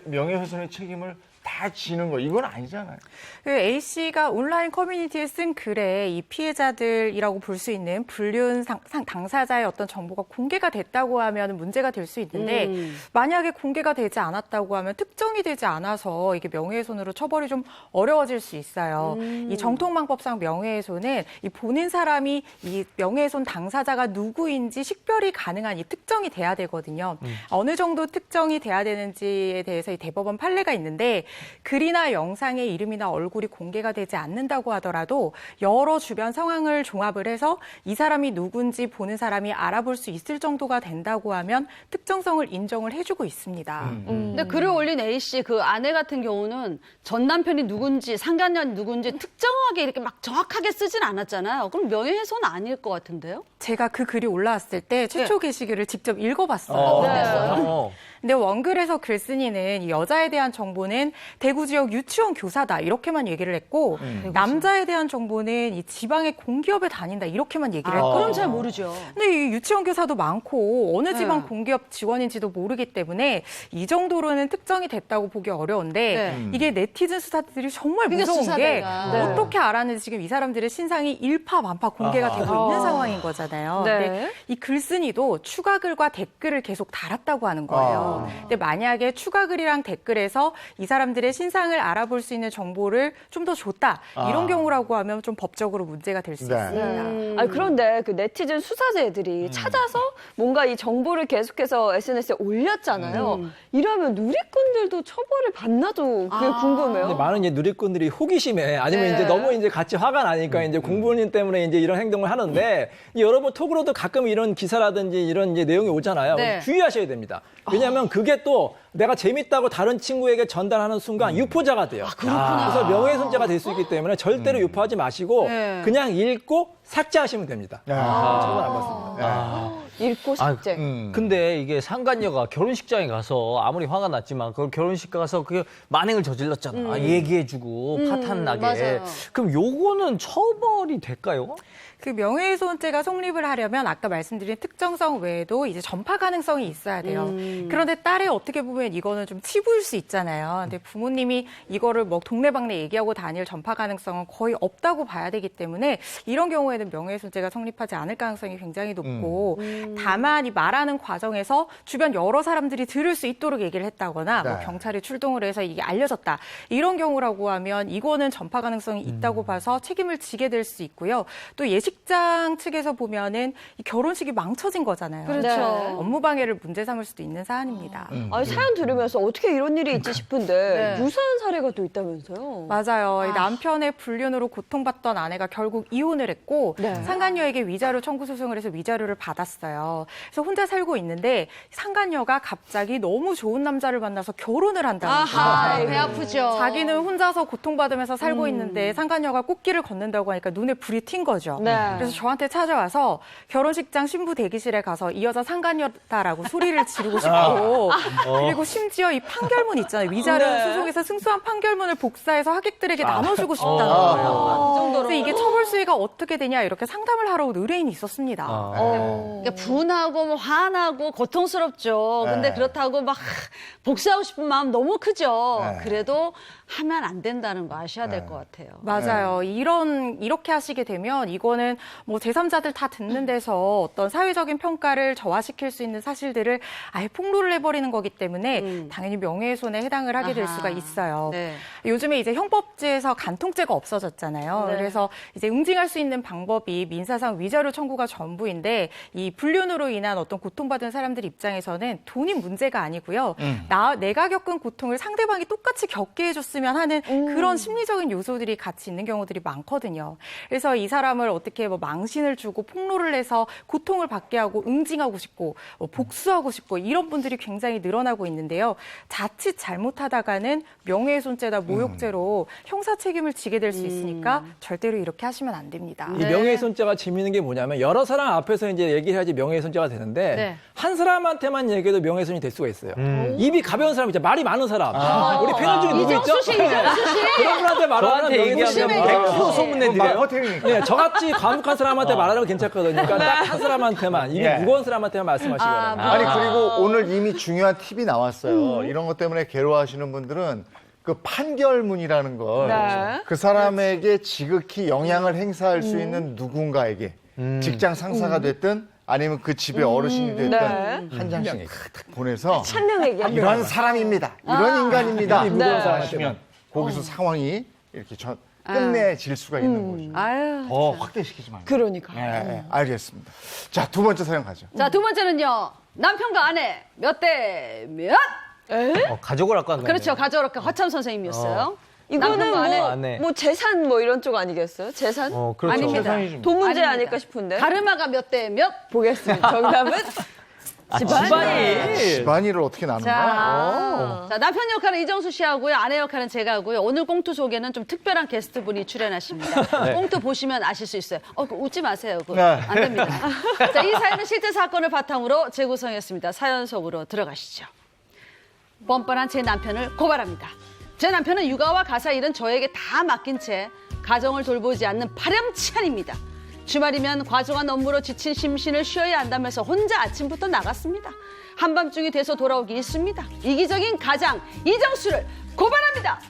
A: 명예훼손의 책임을 다 지는 거 이건 아니잖아요.
G: 그 A 씨가 온라인 커뮤니티에 쓴 글에 이 피해자들이라고 볼 수 있는 불륜 당사자의 어떤 정보가 공개가 됐다고 하면 문제가 될 수 있는데 만약에 공개가 되지 않았다고 하면 특정이 되지 않아서 이게 명예훼손으로 처벌이 좀 어려워질 수 있어요. 이 정통망법상 명예훼손은 이 보는 사람이 이 명예훼손 당사자가 누구인지 식별이 가능한 이 특정이 돼야 되거든요. 어느 정도 특정이 돼야 되는지에 대해서 이 대법원 판례가 있는데 글이나 영상의 이름이나 얼굴이 공개가 되지 않는다고 하더라도 여러 주변 상황을 종합을 해서 이 사람이 누군지 보는 사람이 알아볼 수 있을 정도가 된다고 하면 특정성을 인정을 해주고 있습니다.
D: 근데 글을 올린 A 씨 그 아내 같은 경우는 전 남편이 누군지 상간녀 누군지 특정하게 이렇게 막 정확하게 쓰진 않았잖아요. 그럼 명예훼손 아닐 것 같은데요?
G: 제가 그 글이 올라왔을 때 최초 게시글을 직접 읽어봤어요.
E: 어땠어요?
G: 근데 원글에서 글쓴이는 이 여자에 대한 정보는 대구 지역 유치원 교사다 이렇게만 얘기를 했고 남자에 대한 정보는 이 지방의 공기업에 다닌다 이렇게만 얘기를 했고
D: 그럼 잘 모르죠.
G: 근데 이 유치원 교사도 많고 어느 지방 공기업 직원인지도 모르기 때문에 이 정도로는 특정이 됐다고 보기 어려운데 이게 네티즌 수사들이 정말
D: 그게
G: 무서운 게
D: 수사대가.
G: 어떻게 알았는지 지금 이 사람들의 신상이 일파만파 공개가 되고 있는 상황인 거잖아요.
B: 네.
G: 근데 이 글쓴이도 추가글과 댓글을 계속 달았다고 하는 거예요. 근데 만약에 추가글이랑 댓글에서 이 사람들의 신상을 알아볼 수 있는 정보를 좀 더 줬다 이런 경우라고 하면 좀 법적으로 문제가 될 수
A: 네.
G: 있습니다.
B: 아니, 그런데 그 네티즌 수사대들이 찾아서 뭔가 이 정보를 계속해서 SNS에 올렸잖아요. 이러면 누리꾼들도 처벌을 받나도 그게
F: 근데
B: 궁금해요.
F: 많은 이제 누리꾼들이 호기심에 아니면
D: 네.
F: 이제 너무 이제 같이 화가 나니까 이제 공부원님 때문에 이제 이런 행동을 하는데 여러분 톡으로도 가끔 이런 기사라든지 이런 이제 내용이 오잖아요.
D: 네.
F: 주의하셔야 됩니다. 왜냐하면 그게 또 내가 재밌다고 다른 친구에게 전달하는 순간 유포자가 돼요. 그래서 명예훼손죄가 될 수 있기 때문에 절대로 유포하지 마시고
D: 네.
F: 그냥 읽고 삭제하시면 됩니다. 처벌 안 받습니다.
B: 읽고 삭제.
E: 근데 이게 상간녀가 결혼식장에 가서 아무리 화가 났지만 그 결혼식 가서 그 만행을 저질렀잖아. 얘기해주고 파탄나게.
D: 맞아요.
E: 그럼 요거는 처벌이 될까요?
G: 그 명예훼손죄가 성립을 하려면 아까 말씀드린 특정성 외에도 이제 전파 가능성이 있어야 돼요. 그런데 딸이 어떻게 보면 이거는 좀 치부일 수 있잖아요. 근데 부모님이 이거를 뭐 동네방네 얘기하고 다닐 전파 가능성은 거의 없다고 봐야 되기 때문에 이런 경우에는 명예훼손죄가 성립하지 않을 가능성이 굉장히 높고 다만 이 말하는 과정에서 주변 여러 사람들이 들을 수 있도록 얘기를 했다거나 뭐
A: 네.
G: 경찰이 출동을 해서 이게 알려졌다. 이런 경우라고 하면 이거는 전파 가능성이 있다고 봐서 책임을 지게 될 수 있고요. 또 예식장 측에서 보면은 이 결혼식이 망쳐진 거잖아요.
D: 그렇죠.
B: 네.
G: 업무 방해를 문제 삼을 수도 있는 사안입니다.
B: 아니, 사연 들으면서 어떻게 이런 일이 있지 싶은데 유사한 사례가 또 있다면서요?
G: 맞아요. 이 남편의 불륜으로 고통받던 아내가 결국 이혼을 했고 상간녀에게 위자료 청구 소송을 해서 위자료를 받았어요. 그래서 혼자 살고 있는데 상간녀가 갑자기 너무 좋은 남자를 만나서 결혼을 한다는
D: 아하,
G: 거예요.
D: 배 아프죠.
G: 자기는 혼자서 고통받으면서 살고 있는데 상간녀가 꽃길을 걷는다고 하니까 눈에 불이 튄 거죠.
B: 네.
G: 그래서 저한테 찾아와서 결혼식장 신부 대기실에 가서 이 여자 상간녀다라고 소리를 지르고 싶고 그리고 심지어 이 판결문 있잖아요. 위자료 소송에서 승소한 판결문을 복사해서 하객들에게 나눠주고 싶다는 거예요. 그래서 이게 처벌 수위가 어떻게 되냐 이렇게 상담을 하러 온 의뢰인이 있었습니다.
D: 그러니까 분하고 뭐 화나고 고통스럽죠. 근데
A: 네.
D: 그렇다고 막 복수하고 싶은 마음 너무 크죠.
A: 네.
D: 그래도 하면 안 된다는 거 아셔야 될 것 같아요.
G: 맞아요. 이렇게 하시게 되면 이거는 뭐 제3자들 다 듣는 데서 어떤 사회적인 평가를 저하시킬 수 있는 사실들을 아예 폭로를 해버리는 거기 때문에 당연히 명예훼손에 해당을 하게 될
D: 아하.
G: 수가 있어요.
D: 네.
G: 요즘에 이제 형법제에서 간통죄가 없어졌잖아요.
B: 네.
G: 그래서 이제 응징할 수 있는 방법이 민사상 위자료 청구가 전부인데 이 불륜으로 인한 어떤 고통받은 사람들 입장에서는 돈이 문제가 아니고요. 내가 겪은 고통을 상대방이 똑같이 겪게 해줬으면 하는 그런 심리적인 요소들이 같이 있는 경우들이 많거든요. 그래서 이 사람을 어떻게 뭐 망신을 주고 폭로를 해서 고통을 받게 하고 응징하고 싶고 복수하고 싶고 이런 분들이 굉장히 늘어나고 있는데요. 자칫 잘못하다가는 명예훼손죄나 모욕죄로 형사 책임을 지게 될 수 있으니까 절대로 이렇게 하시면 안 됩니다.
F: 이 명예훼손죄가 재미있는 게 뭐냐면 여러 사람 앞에서 이제 얘기해야지 명예훼손죄가 되는데
D: 네.
F: 한 사람한테만 얘기해도 명예훼손이 될 수가 있어요. 입이 가벼운 사람 있잖아요. 말이 많은 사람. 우리 패널 중에 누구 있죠?
D: 이정수 씨.
F: 그런 분한테 말하면
E: 저한테 얘기하면
F: 명예훼손
E: 100% 소문내드려요.
A: 마케팅이니까.
F: 네, 저같이 과묵한 사람한테 말하면 괜찮거든요. 그러니까 딱 한 사람한테만, 입이
A: 예.
F: 무거운 사람한테만 말씀하시기 바랍니다.
A: 아니 그리고 오늘 이미 중요한 팁이 나왔어요. 이런 것 때문에 괴로워하시는 분들은 그 판결문이라는 걸
B: 네.
A: 그 사람에게 지극히 영향을 행사할 수 있는 누군가에게 직장 상사가 됐든 아니면 그 집의 어르신이 됐든
B: 네.
A: 한 장씩 탁 보내서
B: 한 명에게.
A: 이런 사람입니다. 이런 인간입니다.
G: 무거운
B: 네.
A: 하시면 거기서 상황이 이렇게 끝내질 수가 있는 거죠.
D: 아유.
A: 더 확대시키지 말고.
B: 그러니까.
A: 네, 알겠습니다. 자, 두 번째 사연 가죠.
D: 자, 두 번째는요. 남편과 아내 몇 대 몇?
E: 가족을 아까 한 거예요.
D: 그렇죠. 가져오라까 허참 선생님이었어요.
B: 이거는
D: 남편과 아내.
E: 아내.
B: 뭐 재산 뭐 이런 쪽 아니겠어요? 재산?
E: 그렇죠.
D: 아닙니다.
B: 돈 문제
D: 아닙니다.
B: 아닐까 싶은데.
D: 가르마가 몇 대 몇?
B: 보겠습니다. 정답은
E: 집안일.
A: 집안일을 어떻게 나누나?
D: 자, 남편 역할은 이정수 씨 하고요. 아내 역할은 제가 하고요. 오늘 꽁투 속에는 좀 특별한 게스트분이 출연하십니다. 꽁투 보시면 아실 수 있어요. 웃지 마세요. 그거
A: 네.
D: 안 됩니다. 자, 이 사연은 실제 사건을 바탕으로 재구성했습니다. 사연 속으로 들어가시죠. 뻔뻔한 제 남편을 고발합니다. 제 남편은 육아와 가사 일은 저에게 다 맡긴 채 가정을 돌보지 않는 파렴치한입니다. 주말이면 과중한 업무로 지친 심신을 쉬어야 한다면서 혼자 아침부터 나갔습니다. 한밤중이 돼서 돌아오기 일쑤입니다. 이기적인 가장 이정수를 고발합니다.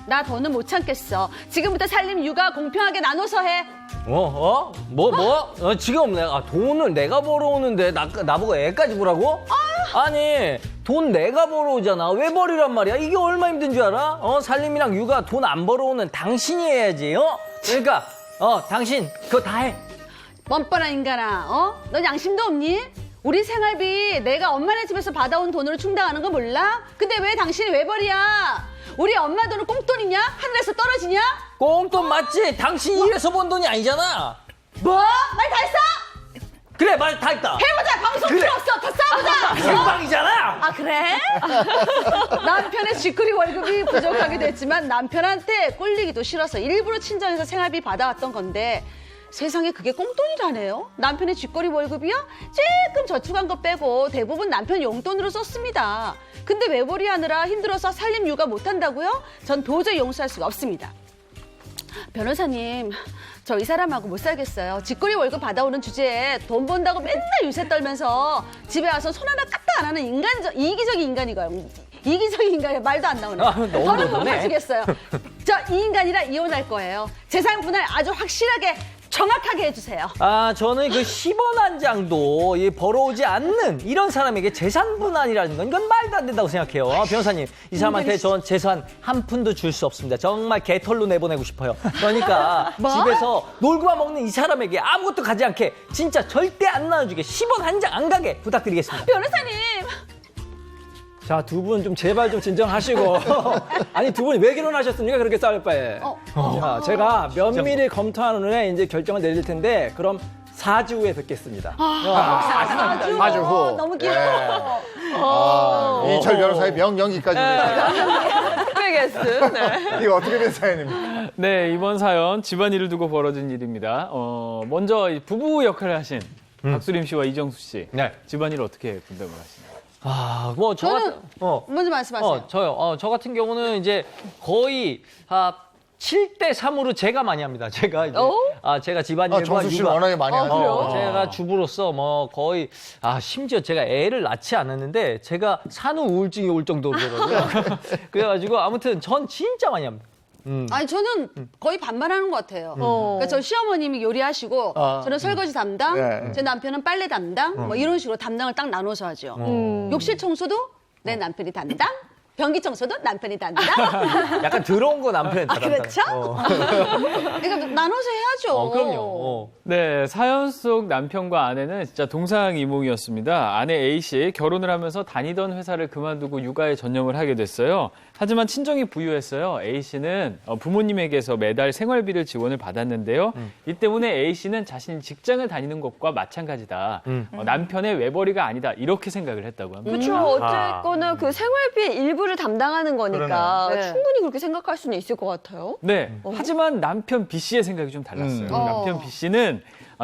D: 나 더는 못 참겠어. 지금부터 살림 육아 공평하게 나눠서 해.
E: 지금 내가 돈을 내가 벌어오는데 나보고 애까지 보라고? 아니 돈 내가 벌어오잖아. 왜 버리란 말이야? 이게 얼마 힘든 줄 알아? 살림이랑 육아 돈 안 벌어오는 당신이 해야지. 그러니까 당신 그거 다 해.
D: 뻔뻔한 인간아, 넌 양심도 없니? 우리 생활비 내가 엄마네 집에서 받아온 돈으로 충당하는 거 몰라? 근데 왜 당신이 왜 버리야? 우리 엄마 돈은 꽁돈이냐? 하늘에서 떨어지냐?
E: 꽁돈 맞지? 당신이 일해서 번 돈이 아니잖아.
D: 뭐? 말 다 했어?
E: 그래 말 다 했다.
D: 해보자. 방송
E: 그래.
D: 필요 없어. 더 싸우자.
E: 생방이잖아.
D: 아, 그래? 남편의 쥐꼬리 월급이 부족하게 됐지만 남편한테 꼴리기도 싫어서 일부러 친정에서 생활비 받아왔던 건데 세상에 그게 꽁돈이라네요. 남편의 쥐꼬리 월급이요? 조금 저축한 거 빼고 대부분 남편 용돈으로 썼습니다. 근데 외벌이하느라 힘들어서 살림 육아 못한다고요? 전 도저히 용서할 수가 없습니다. 변호사님, 저 이 사람하고 못 살겠어요. 쥐꼬리 월급 받아오는 주제에 돈 번다고 맨날 유세 떨면서 집에 와서 손 하나 까딱 안 하는 이기적인 인간이고요. 이기적인 인간이 말도 안 나오네.
E: 너무
D: 저는 못
E: 너무네.
D: 맞추겠어요. 저 이 인간이랑 이혼할 거예요. 재산 분할 아주 확실하게 정확하게 해주세요.
E: 저는 그 10원 한 장도 벌어오지 않는 이런 사람에게 재산 분할이라는 건 이건 말도 안 된다고 생각해요. 변호사님, 이 사람한테 전 재산 한 푼도 줄 수 없습니다. 정말 개털로 내보내고 싶어요. 그러니까 집에서 놀고만 먹는 이 사람에게 아무것도 가지 않게 진짜 절대 안 나눠주게 10원 한 장 안 가게 부탁드리겠습니다.
D: 변호사님.
F: 자, 두 분 좀 제발 좀 진정하시고. 아니, 두 분이 왜 결혼하셨습니까? 그렇게 싸울 바에. 자, 제가 면밀히 검토한 후에 이제 결정을 내릴 텐데, 그럼 4주 후에 뵙겠습니다.
A: 4주 후.
D: 너무 길어.
A: 이철 변호사의 명연기까지.
B: 특별 게스트. 네.
A: 이거 어떻게 된 사연입니까?
C: 네, 이번 사연 집안일을 두고 벌어진 일입니다. 먼저 이 부부 역할을 하신 박수림 씨와 이정수 씨.
E: 네.
C: 집안일을 어떻게 분담을 하시나요?
D: 저는 먼저 말씀하세요.
E: 저요. 저 같은 경우는 이제 거의 7대 3으로 제가 많이 합니다. 제가 이제 제가 집안일과
A: 정수 씨는
E: 육아.
A: 워낙에 많이 하죠.
E: 제가 주부로서 거의 심지어 제가 애를 낳지 않았는데 제가 산후 우울증이 올 정도더라고요. 그래가지고 아무튼 전 진짜 많이 합니다.
D: 아니 저는 거의 반반하는 것 같아요. 그러니까 저 시어머님이 요리하시고 저는 설거지 담당,
A: 네.
D: 제 남편은 빨래 담당, 뭐 이런 식으로 담당을 딱 나눠서 하죠. 욕실 청소도 내 남편이 담당, 변기 청소도 남편이 담당.
E: 약간 더러운 거 남편이 다
D: 그렇죠? 그러니까 나눠서 해야죠.
E: 그럼요.
C: 네, 사연 속 남편과 아내는 진짜 동상이몽이었습니다. 아내 A 씨 결혼을 하면서 다니던 회사를 그만두고 육아에 전념을 하게 됐어요. 하지만 친정이 부유했어요. A 씨는 부모님에게서 매달 생활비를 지원을 받았는데요. 이 때문에 A 씨는 자신이 직장을 다니는 것과 마찬가지다. 남편의 외벌이가 아니다. 이렇게 생각을 했다고 합니다.
B: 그렇죠. 어쨌거나 그 생활비의 일부를 담당하는 거니까
D: 그러네요. 네.
B: 충분히 그렇게 생각할 수는 있을 것 같아요.
C: 네, 하지만 남편 B 씨의 생각이 좀 달랐어요. 남편 B 씨는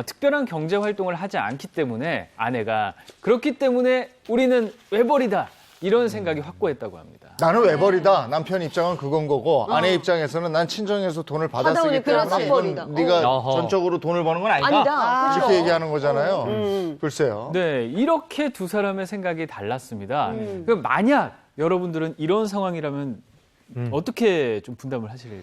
C: 특별한 경제 활동을 하지 않기 때문에 아내가 그렇기 때문에 우리는 외벌이다. 이런 생각이 확고했다고 합니다.
A: 나는 외벌이다. 남편 입장은 그건 거고 아내 입장에서는 난 친정에서 돈을 받았기
B: 받아오니까
A: 때문에
B: 외벌이다.
A: 이건 네가
E: 어허.
A: 전적으로 돈을 버는 건 아니다.
B: 아니다.
A: 이렇게
B: 그렇죠.
A: 얘기하는 거잖아요. 글쎄요.
C: 네, 이렇게 두 사람의 생각이 달랐습니다. 그 만약 여러분들은 이런 상황이라면 어떻게 좀 분담을 하실까요?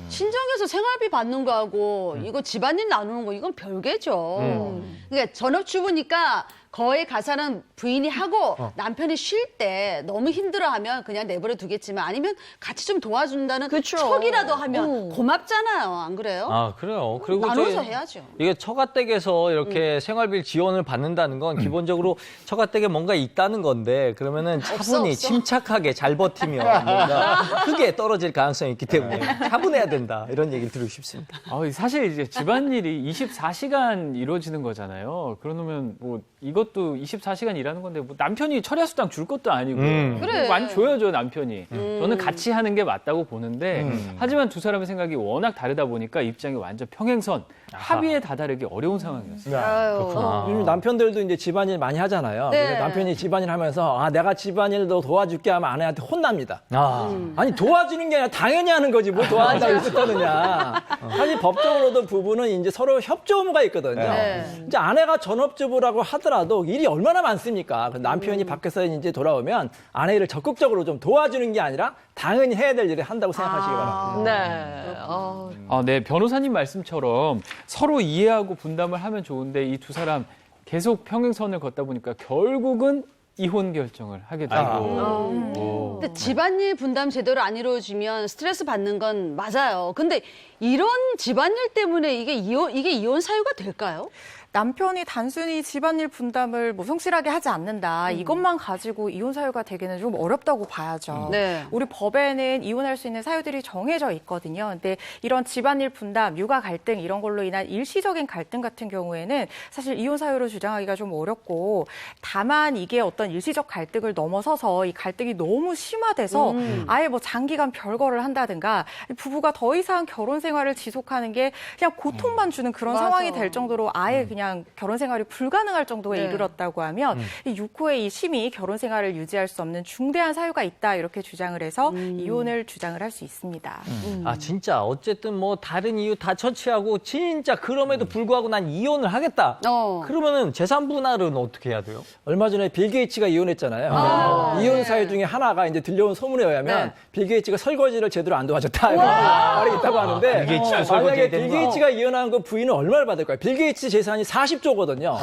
D: 친정에서 생활비 받는 거하고 이거 집안일 나누는 거 이건 별개죠. 그러니까 전업주부니까 거의 가사는 부인이 하고 남편이 쉴 때 너무 힘들어하면 그냥 내버려 두겠지만 아니면 같이 좀 도와준다는
B: 그쵸.
D: 척이라도 하면 고맙잖아요. 안 그래요?
E: 아, 그래요. 그리고
D: 나눠서 해야죠.
E: 이게 처가댁에서 이렇게 생활비 지원을 받는다는 건 기본적으로 처가댁에 뭔가 있다는 건데 그러면은 차분히
D: 없어.
E: 침착하게 잘 버티면 뭔가 크게 떨어질 가능성이 있기 때문에 차분해야 된다. 이런 얘기를 드리고 싶습니다.
C: 사실 이제 집안일이 24시간 이루어지는 거잖아요. 그러면 뭐 이것도 24시간 일하는 건데 뭐 남편이 철야수당 줄 것도 아니고
D: 그래.
C: 많이 줘야죠 남편이. 저는 같이 하는 게 맞다고 보는데 하지만 두 사람의 생각이 워낙 다르다 보니까 입장이 완전 평행선 합의에 다다르기 어려운 상황이었어요.
D: 아유.
F: 요즘 남편들도 이제 집안일 많이 하잖아요.
D: 네.
F: 그래서 남편이 집안일 하면서 내가 집안일도 도와줄게 하면 아내한테 혼납니다.
E: 아,
F: 아니 도와주는 게 아니라 당연히 하는 거지 뭘 도와준다고 이렇게 떠느냐. 사실 법적으로도 부부는 이제 서로 협조 의무가 있거든요.
D: 네.
F: 이제 아내가 전업주부라고 하더라도 일이 얼마나 많습니까? 남편이 밖에서 이제 돌아오면 아내를 적극적으로 좀 도와주는 게 아니라 당연히 해야 될 일을 한다고 생각하시기 바랍니다.
B: 네.
C: 네, 변호사님 말씀처럼 서로 이해하고 분담을 하면 좋은데 이 두 사람 계속 평행선을 걷다 보니까 결국은 이혼 결정을 하게 되고.
D: 근데 집안일 분담 제대로 안 이루어지면 스트레스 받는 건 맞아요. 근데 이런 집안일 때문에 이게 이혼 사유가 될까요?
G: 남편이 단순히 집안일 분담을 뭐 성실하게 하지 않는다. 이것만 가지고 이혼 사유가 되기는 좀 어렵다고 봐야죠.
D: 네.
G: 우리 법에는 이혼할 수 있는 사유들이 정해져 있거든요. 근데 이런 집안일 분담, 육아 갈등 이런 걸로 인한 일시적인 갈등 같은 경우에는 사실 이혼 사유로 주장하기가 좀 어렵고 다만 이게 어떤 일시적 갈등을 넘어서서 이 갈등이 너무 심화돼서 아예 뭐 장기간 별거를 한다든가 부부가 더 이상 결혼 생활을 지속하는 게 그냥 고통만 주는 그런
D: 맞아.
G: 상황이 될 정도로 아예 그냥 결혼 생활이 불가능할 정도에
D: 네.
G: 이르렀다고 하면 이 6호의 이 심이 결혼 생활을 유지할 수 없는 중대한 사유가 있다 이렇게 주장을 해서 이혼을 주장을 할 수 있습니다.
E: 아 진짜 어쨌든 뭐 다른 이유 다 처치하고 진짜 그럼에도 불구하고 난 이혼을 하겠다. 그러면은 재산 분할은 어떻게 해야 돼요?
F: 얼마 전에 빌 게이츠가 이혼했잖아요. 이혼 사유 중에 하나가 이제 들려온 소문에 의하면 빌 게이츠가 설거지를 제대로 안 도와줬다 이런 말이 있다고 하는데
E: 빌 게이츠가
F: 만약에
E: 설거지해야
F: 빌
E: 되는구나.
F: 게이츠가 이혼한 그 부인은 얼마를 받을까요? 빌 게이츠 재산이 40조거든요.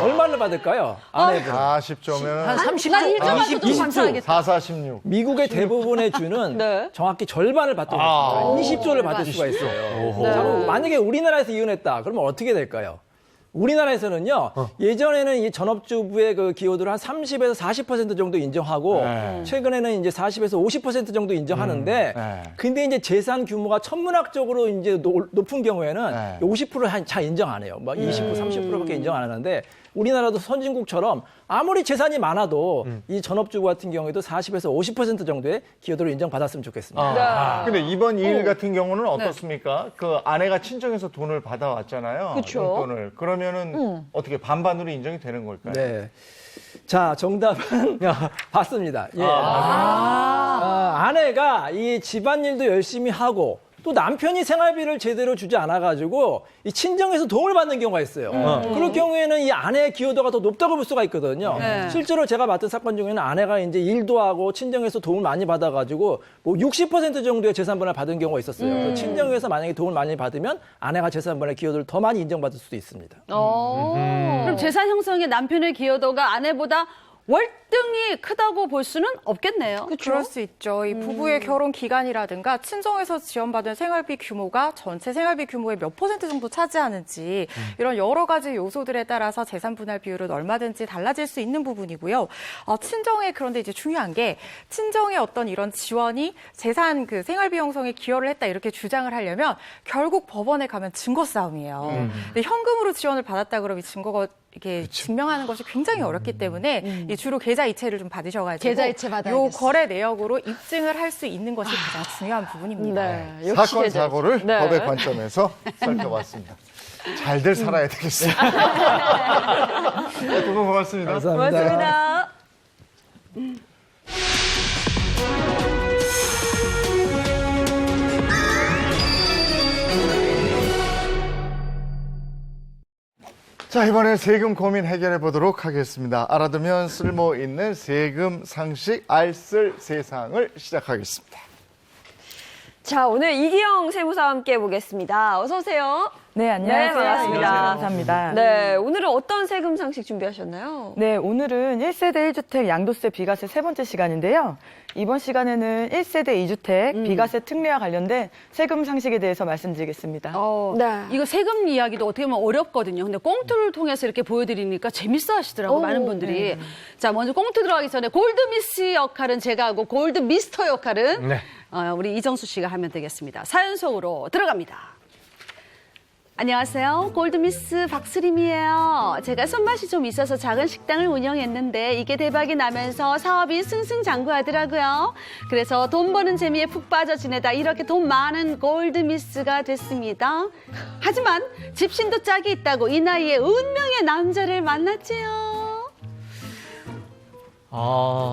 F: 얼마를 받을까요? 아내분.
A: 40조면
D: 30조, 20조,
A: 4, 4, 16.
F: 미국의 대부분의 주는
D: 네.
F: 정확히 절반을 받도록 했습니다. 20조를 받을 수가 있어요. 자, 그럼 만약에 우리나라에서 이혼했다. 그러면 어떻게 될까요? 우리나라에서는요, 예전에는 이 전업주부의 그 기여도를 한 30에서 40% 정도 인정하고, 최근에는 이제 40에서 50% 정도 인정하는데, 근데 이제 재산 규모가 천문학적으로 이제 높은 경우에는 50%를 잘 인정 안 해요. 막 20%, 30%밖에 인정 안 하는데, 우리나라도 선진국처럼 아무리 재산이 많아도 이 전업주부 같은 경우에도 40에서 50% 정도의 기여도를 인정받았으면 좋겠습니다.
A: 근데 이번 일 같은 경우는 어떻습니까? 그 아내가 친정에서 돈을 받아왔잖아요.
B: 그쵸.
A: 용돈을. 그러면은 어떻게 반반으로 인정이 되는 걸까요?
F: 네. 자, 정답은 봤습니다. 예. 아내가 이 집안일도 열심히 하고 또 남편이 생활비를 제대로 주지 않아가지고 이 친정에서 도움을 받는 경우가 있어요. 그럴 경우에는 이 아내의 기여도가 더 높다고 볼 수가 있거든요. 실제로 제가 맡은 사건 중에는 아내가 이제 일도 하고 친정에서 도움을 많이 받아가지고 뭐 60% 정도의 재산분할 받은 경우가 있었어요. 그래서 친정에서 만약에 도움을 많이 받으면 아내가 재산분할 기여도를 더 많이 인정받을 수도 있습니다.
D: 그럼 재산 형성에 남편의 기여도가 아내보다 월등히 크다고 볼 수는 없겠네요.
G: 그럴 수 있죠. 이 부부의 결혼 기간이라든가 친정에서 지원받은 생활비 규모가 전체 생활비 규모의 몇 % 정도 차지하는지 이런 여러 가지 요소들에 따라서 재산 분할 비율은 얼마든지 달라질 수 있는 부분이고요. 친정에 그런데 이제 중요한 게 친정의 어떤 이런 지원이 재산 그 생활비 형성에 기여를 했다 이렇게 주장을 하려면 결국 법원에 가면 증거 싸움이에요. 근데 현금으로 지원을 받았다 그러면 이 증거가 이렇게 증명하는 것이 굉장히 어렵기 때문에 이 주로 계좌 이체를 좀 받으셔가지고
D: 계좌이체
G: 요
D: 받아야겠어.
G: 거래 내역으로 입증을 할 수 있는 것이 가장 중요한 부분입니다.
B: 네. 역시
A: 사건
B: 계좌.
A: 사고를
B: 네.
A: 법의 관점에서 살펴봤습니다. 잘들 살아야 되겠어요. 두 분 고맙습니다.
B: 고맙습니다.
A: 자, 이번에 세금 고민 해결해 보도록 하겠습니다. 알아두면 쓸모 있는 세금 상식 알쓸 세상을 시작하겠습니다.
B: 자, 오늘 이기영 세무사와 함께 해보겠습니다. 어서 오세요.
H: 네, 안녕하세요.
B: 네, 반갑습니다.
H: 감사합니다.
B: 네, 오늘은 어떤 세금 상식 준비하셨나요?
H: 네, 오늘은 1세대 1주택 양도세 비과세 세 번째 시간인데요. 이번 시간에는 1세대 2주택 비과세 특례와 관련된 세금 상식에 대해서 말씀드리겠습니다.
B: 네.
D: 이거 세금 이야기도 어떻게 보면 어렵거든요. 근데 꽁투를 통해서 이렇게 보여드리니까 재밌어 하시더라고요, 많은 분들이. 자, 먼저 꽁투 들어가기 전에 골드미스 역할은 제가 하고 골드미스터 역할은
E: 네.
D: 우리 이정수 씨가 하면 되겠습니다. 사연 속으로 들어갑니다. 안녕하세요. 골드미스 박수림이에요. 제가 손맛이 좀 있어서 작은 식당을 운영했는데 이게 대박이 나면서 사업이 승승장구하더라고요. 그래서 돈 버는 재미에 푹 빠져 지내다 이렇게 돈 많은 골드미스가 됐습니다. 하지만 집신도 짝이 있다고 이 나이에 운명의 남자를 만났지요.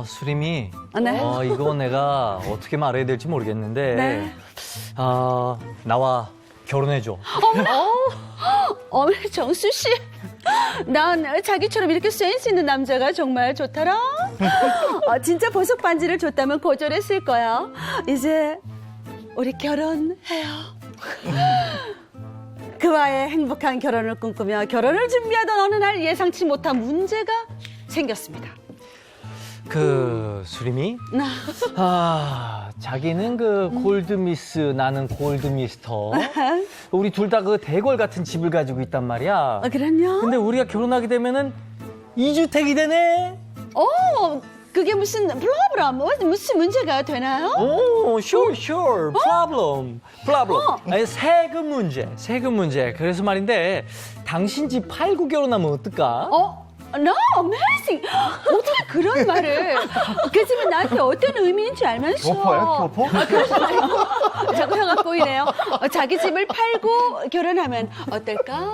E: 수림이.
D: 네.
E: 이거 내가 어떻게 말해야 될지 모르겠는데.
D: 네.
E: 나와 결혼해줘.
D: 어머, 정수 씨. 난 자기처럼 이렇게 센스 있는 남자가 정말 좋더라. 진짜 보석 반지를 줬다면 거절했을 거야. 이제 우리 결혼해요. 그와의 행복한 결혼을 꿈꾸며 결혼을 준비하던 어느 날 예상치 못한 문제가 생겼습니다.
E: 수림이? 자기는 그 골드미스, 나는 골드미스터. 우리 둘 다 그 대궐 같은 집을 가지고 있단 말이야.
D: 그럼요?
E: 근데 우리가 결혼하게 되면은 2주택이 되네?
D: 그게 무슨 프로블럼? 무슨 문제가 되나요?
E: sure. problem. 아니, 세금 문제. 그래서 말인데, 당신 집 팔고 결혼하면 어떨까?
D: No, amazing. 어떻게 그런 말을? 그 집은 나한테 어떤 의미인지 알면서.
A: 교포야, 교포?
D: 그러지 말고. 자꾸 혀가 꼬이네요. 자기 집을 팔고 결혼하면 어떨까?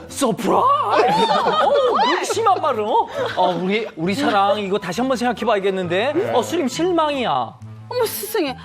E: 서프라이즈! 그렇게 심한 말은, 우리 사랑, 이거 다시 한번 생각해봐야겠는데? 수림 실망이야.
D: 어머 세상에.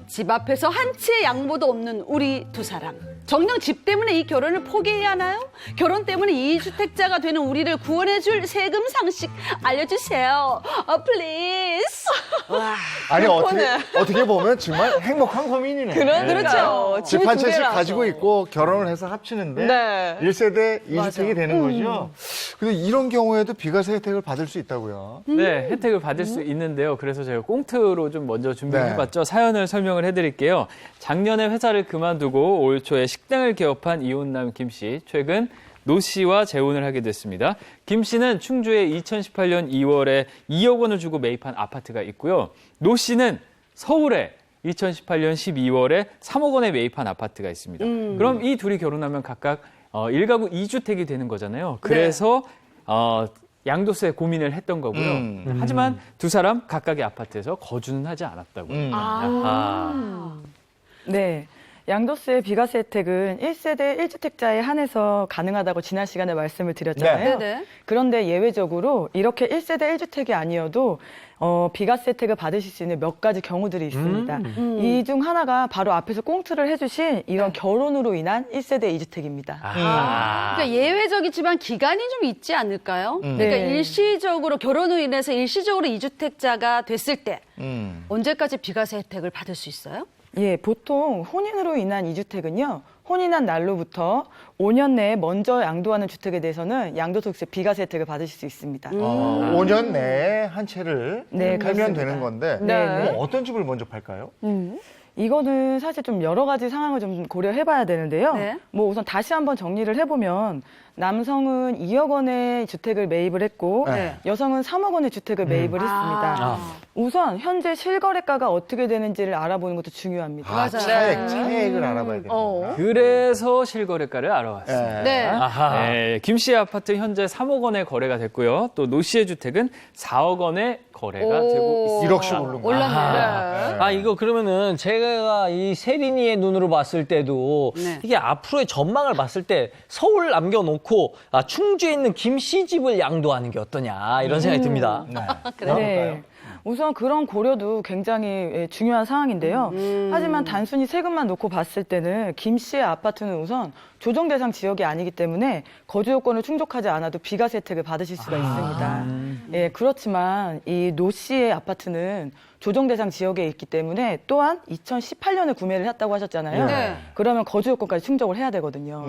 D: 집 앞에서 한 채 양보도 없는 우리 두 사람. 정녕 집 때문에 이 결혼을 포기해야 하나요? 결혼 때문에 이주택자가 되는 우리를 구원해줄 세금 상식 알려주세요. please. 와.
A: 아니, 어떻게 보면 정말 행복한 고민이네.
B: 그렇죠.
A: 집 한 채씩 가지고 있고 결혼을 해서 합치는데
B: 네.
A: 1세대 2주택이 되는 거죠. 근데 이런 경우에도 비과세 혜택을 받을 수 있다고요.
C: 네, 혜택을 받을 수 있는데요. 그래서 제가 꽁트로 좀 먼저 준비해봤죠. 사연을 설명을 해드릴게요. 작년에 회사를 그만두고 올 초에 식당을 개업한 이혼남 김 씨. 최근 노 씨와 재혼을 하게 됐습니다. 김 씨는 충주에 2018년 2월에 2억 원을 주고 매입한 아파트가 있고요. 노 씨는 서울에 2018년 12월에 3억 원에 매입한 아파트가 있습니다. 그럼 이 둘이 결혼하면 각각 1가구 2주택이 되는 거잖아요. 그래서 양도세 고민을 했던 거고요. 하지만 두 사람 각각의 아파트에서 거주는 하지 않았다고요.
H: 네. 양도세 비과세 혜택은 1세대 1주택자에 한해서 가능하다고 지난 시간에 말씀을 드렸잖아요.
D: 네네.
H: 그런데 예외적으로 이렇게 1세대 1주택이 아니어도 비과세 혜택을 받으실 수 있는 몇 가지 경우들이 있습니다. 이 중 하나가 바로 앞에서 꽁트를 해주신 이런 결혼으로 인한 1세대 2주택입니다.
D: 그러니까 예외적이지만 기간이 좀 있지 않을까요? 그러니까
H: 네.
D: 일시적으로 결혼으로 인해서 일시적으로 이주택자가 됐을 때 언제까지 비과세 혜택을 받을 수 있어요?
H: 예, 보통 혼인으로 인한 2주택은요. 혼인한 날로부터 5년 내에 먼저 양도하는 주택에 대해서는 양도소득세 비과세 혜택을 받으실 수 있습니다.
A: 5년 내에 한 채를
H: 네,
A: 팔면
H: 그렇습니다.
A: 되는 건데
H: 네.
A: 그럼 어떤 집을 먼저 팔까요?
H: 이거는 사실 좀 여러 가지 상황을 좀 고려해봐야 되는데요.
D: 네.
H: 뭐 우선 다시 한번 정리를 해보면 남성은 2억 원의 주택을 매입을 했고
A: 네.
H: 여성은 3억 원의 주택을 매입을 했습니다. 우선 현재 실거래가가 어떻게 되는지를 알아보는 것도 중요합니다.
D: 맞아요.
A: 차액을 알아봐야 됩니다.
C: 그래서 실거래가를 알아왔습니다.
D: 네.
C: 네, 김 씨의 아파트 현재 3억 원에 거래가 됐고요. 또 노 씨의 주택은 4억 원에 거래가 되고 있습니다.
A: 1억씩 오른 거예요.
D: 올랐네.
E: 이거 그러면은 제가 이 세린이의 눈으로 봤을 때도
D: 네.
E: 이게 앞으로의 전망을 봤을 때 서울 남겨놓고 충주에 있는 김씨 집을 양도하는 게 어떠냐 이런 생각이 듭니다.
H: 네. 우선 그런 고려도 굉장히 중요한 사항인데요. 하지만 단순히 세금만 놓고 봤을 때는 김 씨의 아파트는 우선 조정 대상 지역이 아니기 때문에 거주 요건을 충족하지 않아도 비과세 혜택을 받으실 수가 있습니다. 예, 그렇지만 이 노 씨의 아파트는 조정 대상 지역에 있기 때문에 또한 2018년에 구매를 했다고 하셨잖아요.
D: 네.
H: 그러면 거주 요건까지 충족을 해야 되거든요.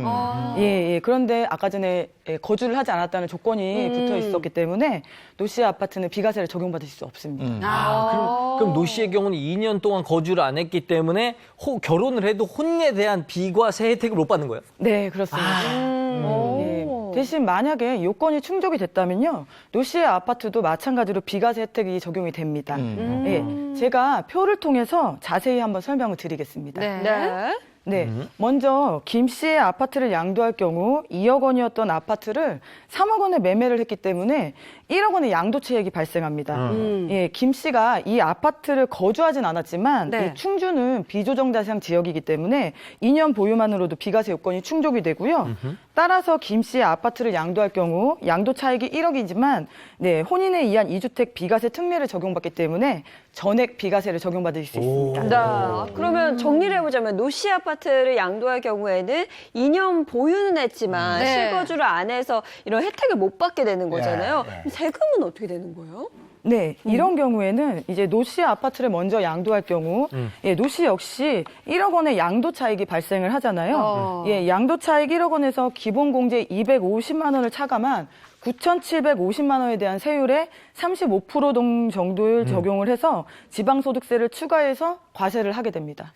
H: 예. 그런데 아까 전에 거주를 하지 않았다는 조건이 붙어 있었기 때문에 노 씨의 아파트는 비과세를 적용받을 수 없습니다.
E: 그럼 노 씨의 경우는 2년 동안 거주를 안 했기 때문에 결혼을 해도 혼인에 대한 비과세 혜택을 못 받는 거예요?
H: 네, 그렇습니다. 예. 대신 만약에 요건이 충족이 됐다면요, 노 씨의 아파트도 마찬가지로 비과세 혜택이 적용이 됩니다. 예, 제가 표를 통해서 자세히 한번 설명을 드리겠습니다.
D: 네.
B: 네.
H: 먼저 김 씨의 아파트를 양도할 경우 2억 원이었던 아파트를 3억 원에 매매를 했기 때문에 1억 원의 양도채액이 발생합니다. 예, 김 씨가 이 아파트를 거주하진 않았지만
D: 네.
H: 이 충주는 비조정 대상 지역이기 때문에 2년 보유만으로도 비과세 요건이 충족이 되고요. 따라서 김 씨의 아파트를 양도할 경우 양도 차익이 1억이지만 네, 혼인에 의한 2주택 비과세 특례를 적용받기 때문에 전액 비과세를 적용받을 수 있습니다.
B: 네. 그러면 정리를 해보자면 노 씨 아파트를 양도할 경우에는 2년 보유는 했지만
D: 네.
B: 실거주를 안 해서 이런 혜택을 못 받게 되는 거잖아요.
A: 네.
B: 그럼 세금은 어떻게 되는 거예요?
H: 네, 이런 경우에는 이제 노 씨 아파트를 먼저 양도할 경우, 예, 노 씨 역시 1억 원의 양도 차익이 발생을 하잖아요. 예, 양도 차익 1억 원에서 기본 공제 250만 원을 차감한 9,750만 원에 대한 세율의 35% 정도를 적용을 해서 지방소득세를 추가해서 과세를 하게 됩니다.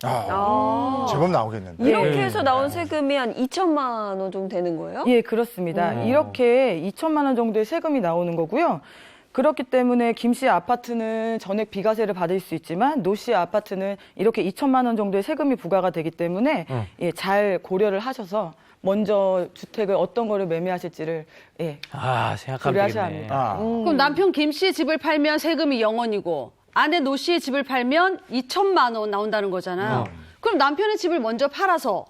A: 제법 나오겠는데.
B: 이렇게 해서 나온 세금이 한 2천만 원 정도 되는 거예요?
H: 예, 그렇습니다. 이렇게 2천만 원 정도의 세금이 나오는 거고요. 그렇기 때문에 김 씨 아파트는 전액 비과세를 받을 수 있지만 노 씨 아파트는 이렇게 2천만 원 정도의 세금이 부과가 되기 때문에 예, 잘 고려를 하셔서 먼저 주택을 어떤 거를 매매하실지를 예,
E: 생각하면
H: 고려하셔야
E: 되겠네.
H: 합니다.
D: 그럼 남편 김 씨의 집을 팔면 세금이 0원이고 아내 노 씨의 집을 팔면 2천만 원 나온다는 거잖아요. 그럼 남편의 집을 먼저 팔아서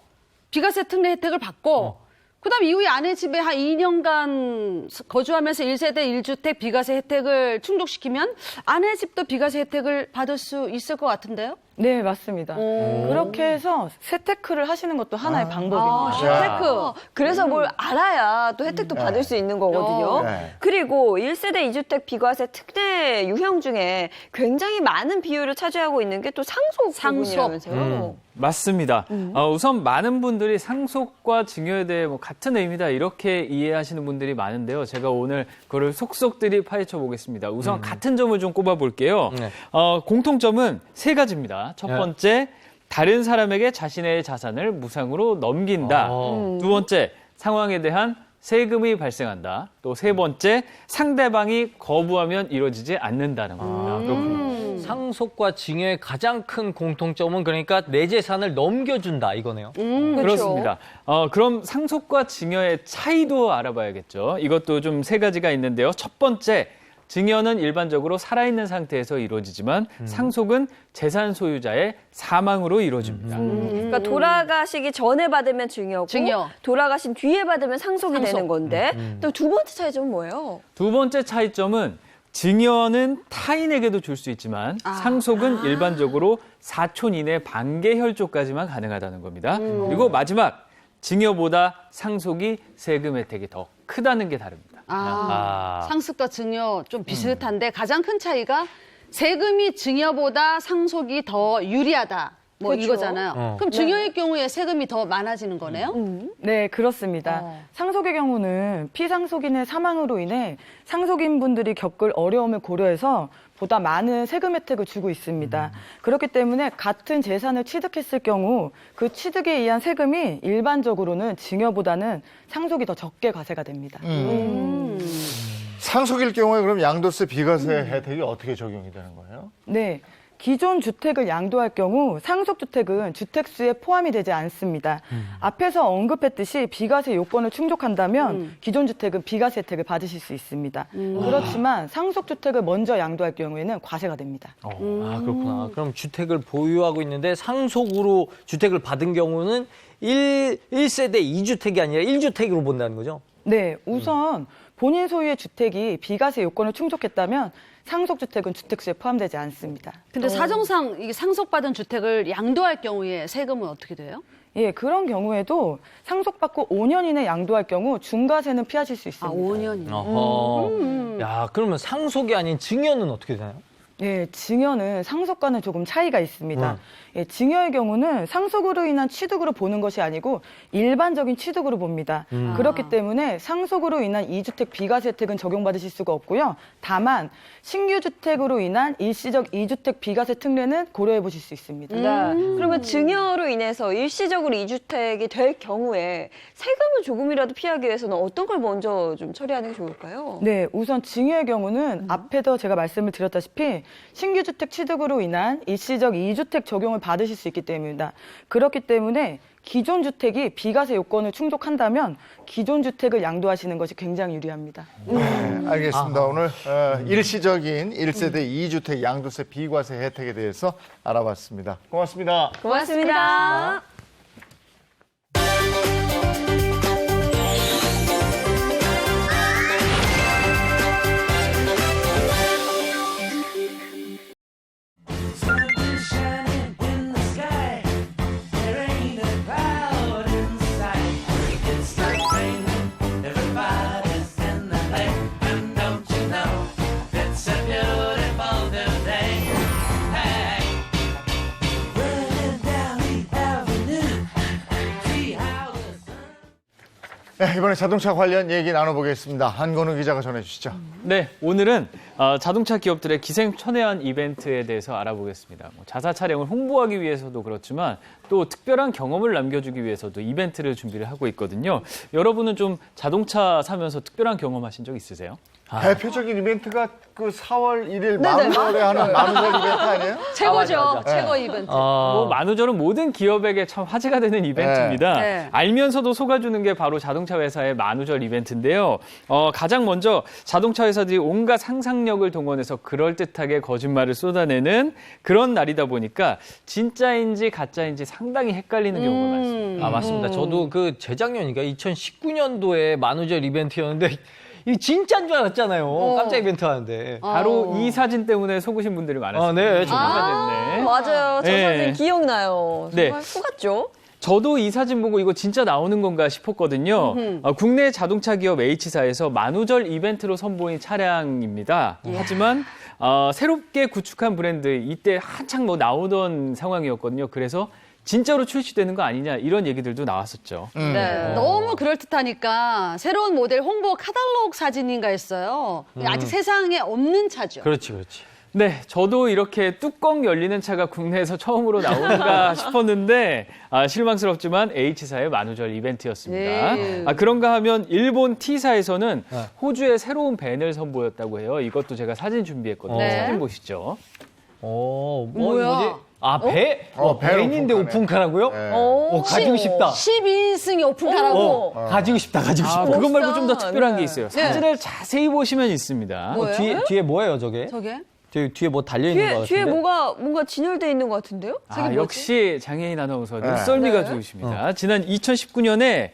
D: 비과세 특례 혜택을 받고 그다음 이후에 아내 집에 한 2년간 거주하면서 1세대 1주택 비과세 혜택을 충족시키면 아내 집도 비과세 혜택을 받을 수 있을 것 같은데요?
H: 네, 맞습니다. 그렇게 해서 세테크를 하시는 것도 하나의 방법입니다.
B: 혜테크. 그래서 뭘 알아야 또 혜택도 받을 수 있는 거거든요.
A: 네.
B: 그리고 1세대 2주택 비과세 특례 유형 중에 굉장히 많은 비율을 차지하고 있는 게 또 상속 부분이라면서요.
C: 맞습니다. 우선 많은 분들이 상속과 증여에 대해 뭐 같은 의미다 이렇게 이해하시는 분들이 많은데요. 제가 오늘 그거를 속속들이 파헤쳐 보겠습니다. 우선 같은 점을 좀 꼽아 볼게요.
E: 네.
C: 공통점은 세 가지입니다. 첫 번째, 다른 사람에게 자신의 자산을 무상으로 넘긴다. 두 번째, 상황에 대한 세금이 발생한다. 또 세 번째, 상대방이 거부하면 이루어지지 않는다는 겁니다. 그렇군요.
E: 상속과 증여의 가장 큰 공통점은 그러니까 내 재산을 넘겨준다 이거네요.
C: 그렇습니다. 그럼 상속과 증여의 차이도 알아봐야겠죠. 이것도 좀 세 가지가 있는데요. 첫 번째, 증여는 일반적으로 살아있는 상태에서 이루어지지만 상속은 재산 소유자의 사망으로 이루어집니다.
B: 그러니까 돌아가시기 전에 받으면 증여고
D: 증여.
B: 돌아가신 뒤에 받으면 상속이 되는 건데 또 두 번째 차이점은 뭐예요?
C: 두 번째 차이점은 증여는 타인에게도 줄 수 있지만 상속은 일반적으로 사촌 이내 반계 혈족까지만 가능하다는 겁니다. 그리고 마지막, 증여보다 상속이 세금 혜택이 더 크다는 게 다릅니다.
D: 상속과 증여 좀 비슷한데 가장 큰 차이가 세금이 증여보다 상속이 더 유리하다. 뭐
B: 그렇죠.
D: 이거잖아요. 그럼 증여의 경우에 세금이 더 많아지는 거네요?
H: 네, 그렇습니다. 상속의 경우는 피상속인의 사망으로 인해 상속인분들이 겪을 어려움을 고려해서 보다 많은 세금 혜택을 주고 있습니다. 그렇기 때문에 같은 재산을 취득했을 경우 그 취득에 의한 세금이 일반적으로는 증여보다는 상속이 더 적게 과세가 됩니다.
A: 상속일 경우에 그럼 양도세 비과세 혜택이 어떻게 적용이 되는 거예요?
H: 네. 기존 주택을 양도할 경우 상속주택은 주택수에 포함이 되지 않습니다. 앞에서 언급했듯이 비과세 요건을 충족한다면 기존 주택은 비과세 혜택을 받으실 수 있습니다. 그렇지만 상속주택을 먼저 양도할 경우에는 과세가 됩니다.
E: 그렇구나. 그럼 주택을 보유하고 있는데 상속으로 주택을 받은 경우는 1세대 2주택이 아니라 1주택으로 본다는 거죠?
H: 네, 우선 본인 소유의 주택이 비과세 요건을 충족했다면 상속주택은 주택수에 포함되지 않습니다.
D: 근데 사정상 이게 상속받은 주택을 양도할 경우에 세금은 어떻게 돼요?
H: 예, 그런 경우에도 상속받고 5년 이내 양도할 경우 중과세는 피하실 수 있습니다.
D: 5년이요.
E: 어허. 야, 그러면 상속이 아닌 증여는 어떻게 되나요?
H: 예, 증여는 상속과는 조금 차이가 있습니다. 예, 증여의 경우는 상속으로 인한 취득으로 보는 것이 아니고 일반적인 취득으로 봅니다. 그렇기 때문에 상속으로 인한 2주택 비과세 혜택은 적용받으실 수가 없고요. 다만 신규 주택으로 인한 일시적 2주택 비과세 특례는 고려해 보실 수 있습니다.
B: 그러면 증여로 인해서 일시적으로 2주택이 될 경우에 세금을 조금이라도 피하기 위해서는 어떤 걸 먼저 좀 처리하는 게 좋을까요?
H: 네, 우선 증여의 경우는 앞에도 제가 말씀을 드렸다시피 신규 주택 취득으로 인한 일시적 2주택 적용을 받으실 수 있기 때문입니다. 그렇기 때문에 기존 주택이 비과세 요건을 충족한다면 기존 주택을 양도하시는 것이 굉장히 유리합니다.
A: 네, 알겠습니다. 오늘 일시적인 1세대 2주택 양도세 비과세 혜택에 대해서 알아봤습니다. 고맙습니다.
B: 고맙습니다.
A: 네, 이번에 자동차 관련 얘기 나눠보겠습니다. 한건우 기자가 전해주시죠.
C: 네, 오늘은 자동차 기업들의 기생천외한 이벤트에 대해서 알아보겠습니다. 자사 차량을 홍보하기 위해서도 그렇지만 또 특별한 경험을 남겨주기 위해서도 이벤트를 준비를 하고 있거든요. 여러분은 좀 자동차 사면서 특별한 경험하신 적 있으세요?
A: 대표적인 이벤트가 그 4월 1일 만우절에 하는 만우절 이벤트 아니에요?
D: 최고죠.
E: 맞아.
D: 최고 이벤트.
C: 뭐 만우절은 모든 기업에게 참 화제가 되는 이벤트입니다.
D: 네.
C: 알면서도 속아주는 게 바로 자동차 회사의 만우절 이벤트인데요. 가장 먼저 자동차 회사들이 온갖 상상력을 동원해서 그럴듯하게 거짓말을 쏟아내는 그런 날이다 보니까 진짜인지 가짜인지 상당히 헷갈리는 경우가 많습니다.
E: 아, 맞습니다. 저도 그 재작년인가 2019년도에 만우절 이벤트였는데 이 진짜인 줄 알았잖아요. 깜짝 이벤트 하는데.
C: 바로 이 사진 때문에 속으신 분들이 많았습니다.
E: 네,
C: 사진.
B: 맞아요. 저
C: 네.
B: 사진 기억나요.
C: 네.
B: 정말 속았죠?
C: 저도 이 사진 보고 이거 진짜 나오는 건가 싶었거든요. 국내 자동차 기업 H사에서 만우절 이벤트로 선보인 차량입니다. 하지만 새롭게 구축한 브랜드 이때 한창 뭐 나오던 상황이었거든요. 그래서 진짜로 출시되는 거 아니냐 이런 얘기들도 나왔었죠.
D: 네, 너무 그럴듯하니까 새로운 모델 홍보 카탈로그 사진인가 했어요. 아직 세상에 없는 차죠.
E: 그렇지, 그렇지.
C: 네, 저도 이렇게 뚜껑 열리는 차가 국내에서 처음으로 나오는가 싶었는데 실망스럽지만 H사의 만우절 이벤트였습니다.
D: 네.
C: 그런가 하면 일본 T사에서는 호주의 새로운 밴을 선보였다고 해요. 이것도 제가 사진 준비했거든요.
D: 네.
C: 사진 보시죠.
D: 뭐야?
E: 뭐지? 아, 배?
A: 배로
E: 밴인데
A: 오픈카네.
E: 오픈카라고요?
A: 네.
E: 가지고 싶다.
D: 12인승이 오픈카라고.
E: 가지고 싶다, 가지고 싶다.
C: 그것 말고
B: 멋있다.
C: 좀 더 특별한 게
B: 네.
C: 있어요. 사진을 자세히 보시면 있습니다.
D: 뭐예요?
E: 뒤에 뭐예요, 저게?
D: 저게?
E: 뒤에 뭐 달려있는 것
B: 뒤에
E: 같은데?
B: 뭔가 진열돼 있는 것 같은데요? 저게 뭐지?
C: 역시 장애인 아나운서 눈썰미가 좋으십니다. 지난 2019년에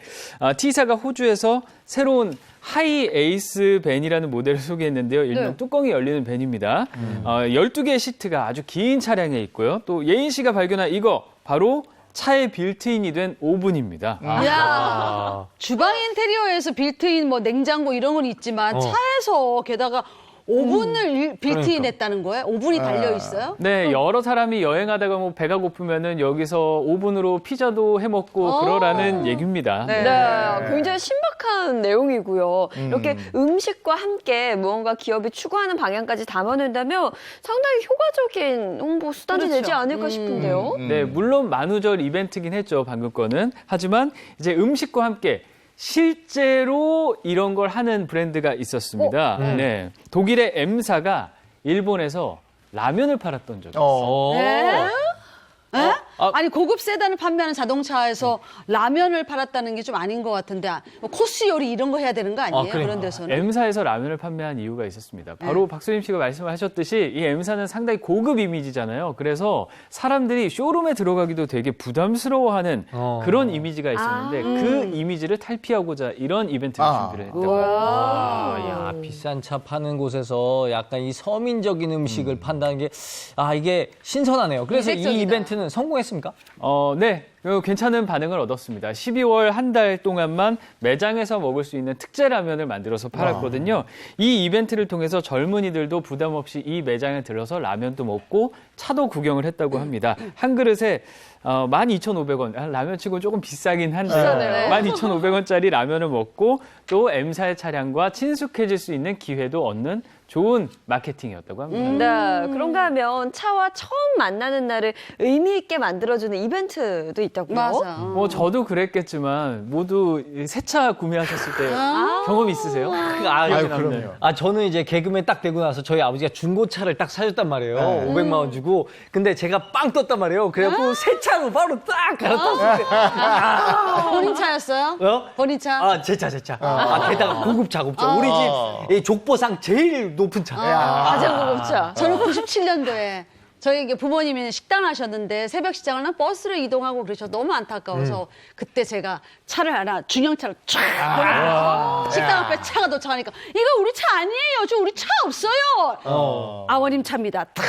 C: T사가 호주에서 새로운 하이 에이스 밴이라는 모델을 소개했는데요. 일명
D: 네.
C: 뚜껑이 열리는 밴입니다. 12개의 시트가 아주 긴 차량에 있고요. 또 예인 씨가 발견한 이거 바로 차에 빌트인이 된 오븐입니다.
D: 야, 주방 인테리어에서 빌트인 뭐 냉장고 이런 건 있지만 차에서 게다가 오븐을 빌트인했다는 거예요? 오븐이 달려 있어요?
C: 네, 여러 사람이 여행하다가 뭐 배가 고프면은 여기서 오븐으로 피자도 해 먹고 그러라는 얘기입니다.
D: 네.
B: 네, 굉장히 신박한 내용이고요. 이렇게 음식과 함께 무언가 기업이 추구하는 방향까지 담아낸다면 상당히 효과적인 홍보 수단이 되지 않을까 싶은데요.
C: 네, 물론 만우절 이벤트긴 했죠, 방금 거는. 하지만 이제 음식과 함께 실제로 이런 걸 하는 브랜드가 있었습니다. 네, 독일의 M사가 일본에서 라면을 팔았던 적이 있어요.
D: 네? 아니 고급 세단을 판매하는 자동차에서 라면을 팔았다는 게 좀 아닌 것 같은데 코스 요리 이런 거 해야 되는 거 아니에요?
E: 그러니까.
D: 그런 데서는?
C: M사에서 라면을 판매한 이유가 있었습니다. 바로 박소림 씨가 말씀하셨듯이 이 M사는 상당히 고급 이미지잖아요. 그래서 사람들이 쇼룸에 들어가기도 되게 부담스러워하는 그런 이미지가 있었는데 그 이미지를 탈피하고자 이런 이벤트를 준비를 했다고 합니다.
E: 야, 비싼 차 파는 곳에서 약간 이 서민적인 음식을 판다는 게, 이게 신선하네요. 그래서 이
D: 이색적이다.
E: 이벤트는 성공했습니까?
C: 네. 괜찮은 반응을 얻었습니다. 12월 한 달 동안만 매장에서 먹을 수 있는 특제 라면을 만들어서 팔았거든요. 이 이벤트를 통해서 젊은이들도 부담 없이 이 매장에 들어서 라면도 먹고 차도 구경을 했다고 합니다. 한 그릇에 12,500원, 라면 치고 조금 비싸긴 한데 12,500원짜리 라면을 먹고 또 M사의 차량과 친숙해질 수 있는 기회도 얻는 좋은 마케팅이었다고 합니다.
B: 네, 그런가 하면 차와 처음 만나는 날을 의미 있게 만들어주는 이벤트도 있다고요?
D: 맞아.
C: 저도 그랬겠지만 모두 새 차 구매하셨을 때 경험 있으세요?
A: 아유, 그럼요.
E: 저는 이제 개그맨 딱 되고 나서 저희 아버지가 중고차를 딱 사줬단 말이에요. 500만 원 주고. 근데 제가 빵 떴단 말이에요. 그래갖고 새 차로 바로 딱 갈아탔을 때.
D: 본인 차였어요? 본인 차?
E: 제 차. 게다가 고급차. 우리 집 이 족보상 제일 높은 차.
B: 가장 고급차.
D: 저는 97년도에 저희 부모님이 식당 하셨는데 새벽 시장을 난 버스로 이동하고 그러셔서 너무 안타까워서 그때 제가 차를 하나 중형차를 쫙 보내서 식당 앞에 차가 도착하니까 이거 우리 차 아니에요. 저 우리 차 없어요. 아버님 차입니다. 그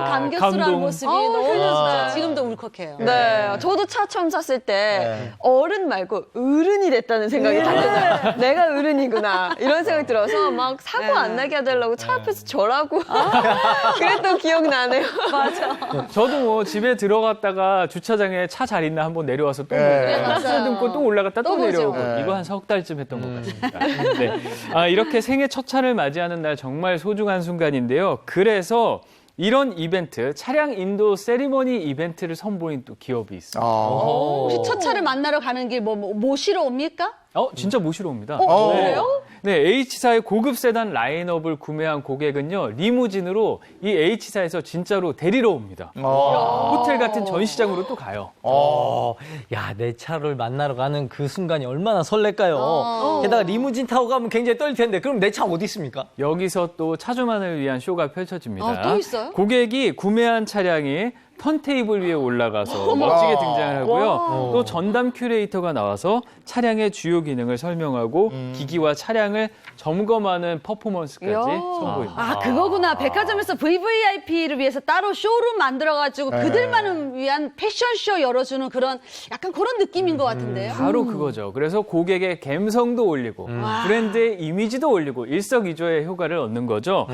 D: 감격스러운
C: 감동.
D: 모습이 너무 지금도 울컥해요.
B: 네, 저도 차 처음 샀을 때 어른 말고 어른이 됐다는 생각이 들었어요. 내가 어른이구나 이런 생각이 들어서 막 사고 안 나게 해달라고 차 앞에서 절하고 그랬던 기억나네요. 맞아.
C: 저도 집에 들어갔다가 주차장에 차 잘 있나 한번 내려와서 또
D: 맞아요.
C: 끊고 또 올라갔다 또
D: 또 보죠.
C: 내려오고 이거 한 석 달쯤 했던 것 같습니다. 네. 이렇게 생애 첫 차를 맞이하는 날 정말 소중한 순간인데요. 그래서 이런 이벤트, 차량 인도 세리머니 이벤트를 선보인 또 기업이 있습니다.
D: 혹시 첫 차를 만나러 가는 길 모시러 옵니까?
C: 진짜 모시러 옵니다.
D: 그래요?
C: 네, H사의 고급 세단 라인업을 구매한 고객은요, 리무진으로 이 H사에서 진짜로 데리러 옵니다. 호텔 같은 전시장으로 또 가요.
E: 야, 내 차를 만나러 가는 그 순간이 얼마나 설렐까요? 게다가 리무진 타고 가면 굉장히 떨릴 텐데, 그럼 내 차 어디 있습니까?
C: 여기서 또 차주만을 위한 쇼가 펼쳐집니다.
D: 또 있어요?
C: 고객이 구매한 차량이 턴테이블 위에 올라가서 멋지게 등장을 하고요. 또 전담 큐레이터가 나와서 차량의 주요 기능을 설명하고 기기와 차량을 점검하는 퍼포먼스까지 선보입니다.
D: 그거구나. 백화점에서 VVIP를 위해서 따로 쇼룸 만들어가지고 그들만을 위한 패션쇼 열어주는 그런 약간 그런 느낌인 것 같은데요.
C: 바로 그거죠. 그래서 고객의 감성도 올리고 브랜드의 이미지도 올리고 일석이조의 효과를 얻는 거죠.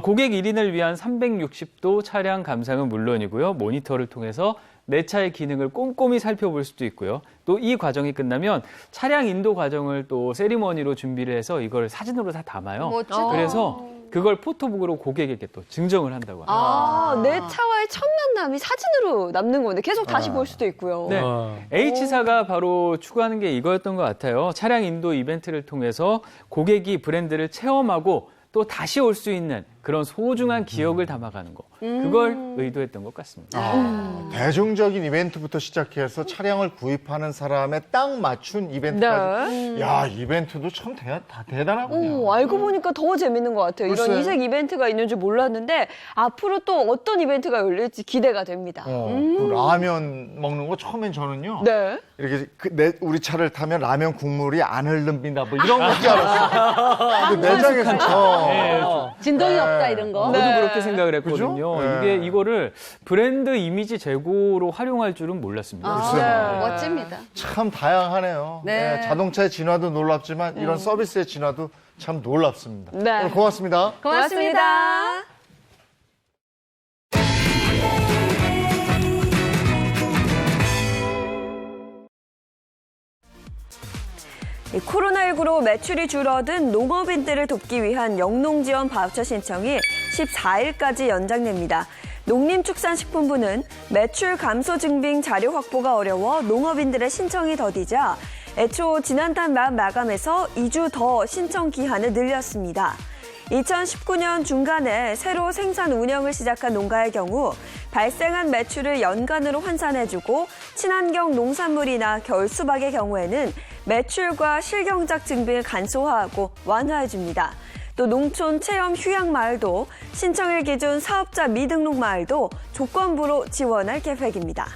C: 고객 1인을 위한 360도 차량 감상은 물론이고요. 모니터를 통해서 내 차의 기능을 꼼꼼히 살펴볼 수도 있고요. 또 이 과정이 끝나면 차량 인도 과정을 또 세리머니로 준비를 해서 이걸 사진으로 다 담아요.
D: 멋지다.
C: 그래서 그걸 포토북으로 고객에게 또 증정을 한다고 합니다.
B: 내 차와의 첫 만남이 사진으로 남는 건데 계속 다시 볼 수도 있고요.
C: 네, H사가 바로 추구하는 게 이거였던 것 같아요. 차량 인도 이벤트를 통해서 고객이 브랜드를 체험하고 또 다시 올 수 있는 그런 소중한 기억을 담아가는 거. 그걸 의도했던 것 같습니다.
A: 대중적인 이벤트부터 시작해서 차량을 구입하는 사람에 딱 맞춘 이벤트까지. 야, 이벤트도 참 대단하군요.
B: 알고 보니까 더 재밌는 것 같아요.
A: 글쎄.
B: 이런 이색 이벤트가 있는 줄 몰랐는데 앞으로 또 어떤 이벤트가 열릴지 기대가 됩니다.
A: 그 라면 먹는 거 처음엔 저는요.
B: 네.
A: 이렇게 우리 차를 타면 라면 국물이 안 흐릅니다. 뭐 이런 건지 알았어요. 근데 매장에서
D: 진동이 없다 이런 거.
C: 저도 그렇게 생각을 했거든요.
A: 네.
C: 이거를 브랜드 이미지 제고로 활용할 줄은 몰랐습니다.
D: 멋집니다.
A: 참 다양하네요.
D: 네.
A: 자동차의 진화도 놀랍지만 이런 서비스의 진화도 참 놀랍습니다.
B: 네.
A: 오늘 고맙습니다.
B: 고맙습니다. 코로나19로 매출이 줄어든 농업인들을 돕기 위한 영농지원 바우처 신청이 14일까지 연장됩니다. 농림축산식품부는 매출 감소 증빙 자료 확보가 어려워 농업인들의 신청이 더디자 애초 지난달 말 마감해서 2주 더 신청 기한을 늘렸습니다. 2019년 중간에 새로 생산 운영을 시작한 농가의 경우 발생한 매출을 연간으로 환산해주고 친환경 농산물이나 겨울 수박의 경우에는 매출과 실경작 증빙을 간소화하고 완화해줍니다. 또 농촌 체험 휴양 마을도 신청일 기준 사업자 미등록 마을도 조건부로 지원할 계획입니다.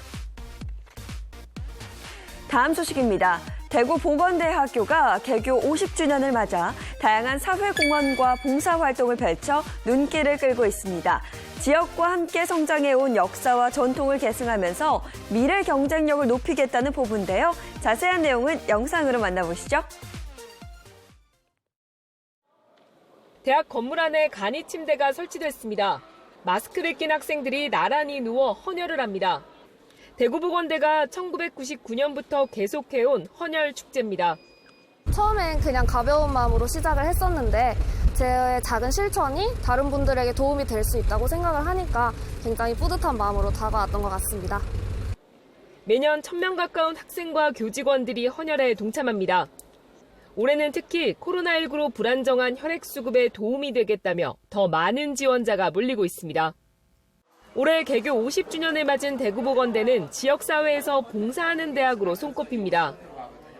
B: 다음 소식입니다. 대구 보건대학교가 개교 50주년을 맞아 다양한 사회공헌과 봉사활동을 펼쳐 눈길을 끌고 있습니다. 지역과 함께 성장해온 역사와 전통을 계승하면서 미래 경쟁력을 높이겠다는 포부인데요. 자세한 내용은 영상으로 만나보시죠.
I: 대학 건물 안에 간이 침대가 설치됐습니다. 마스크를 낀 학생들이 나란히 누워 헌혈을 합니다. 대구보건대가 1999년부터 계속해온 헌혈 축제입니다.
J: 처음엔 그냥 가벼운 마음으로 시작을 했었는데 제 작은 실천이 다른 분들에게 도움이 될 수 있다고 생각을 하니까 굉장히 뿌듯한 마음으로 다가왔던 것 같습니다.
I: 매년 1000명 가까운 학생과 교직원들이 헌혈에 동참합니다. 올해는 특히 코로나19로 불안정한 혈액 수급에 도움이 되겠다며 더 많은 지원자가 몰리고 있습니다. 올해 개교 50주년을 맞은 대구보건대는 지역사회에서 봉사하는 대학으로 손꼽힙니다.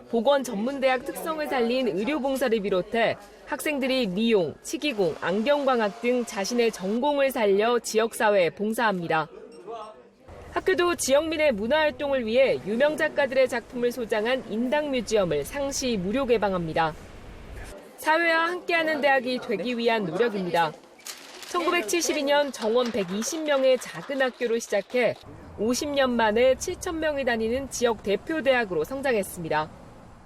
I: 보건전문대학 특성을 살린 의료봉사를 비롯해 학생들이 미용, 치기공, 안경광학 등 자신의 전공을 살려 지역사회에 봉사합니다. 학교도 지역민의 문화활동을 위해 유명 작가들의 작품을 소장한 인당뮤지엄을 상시 무료 개방합니다. 사회와 함께하는 대학이 되기 위한 노력입니다. 1972년 정원 120명의 작은 학교로 시작해 50년 만에 7,000명이 다니는 지역 대표 대학으로 성장했습니다.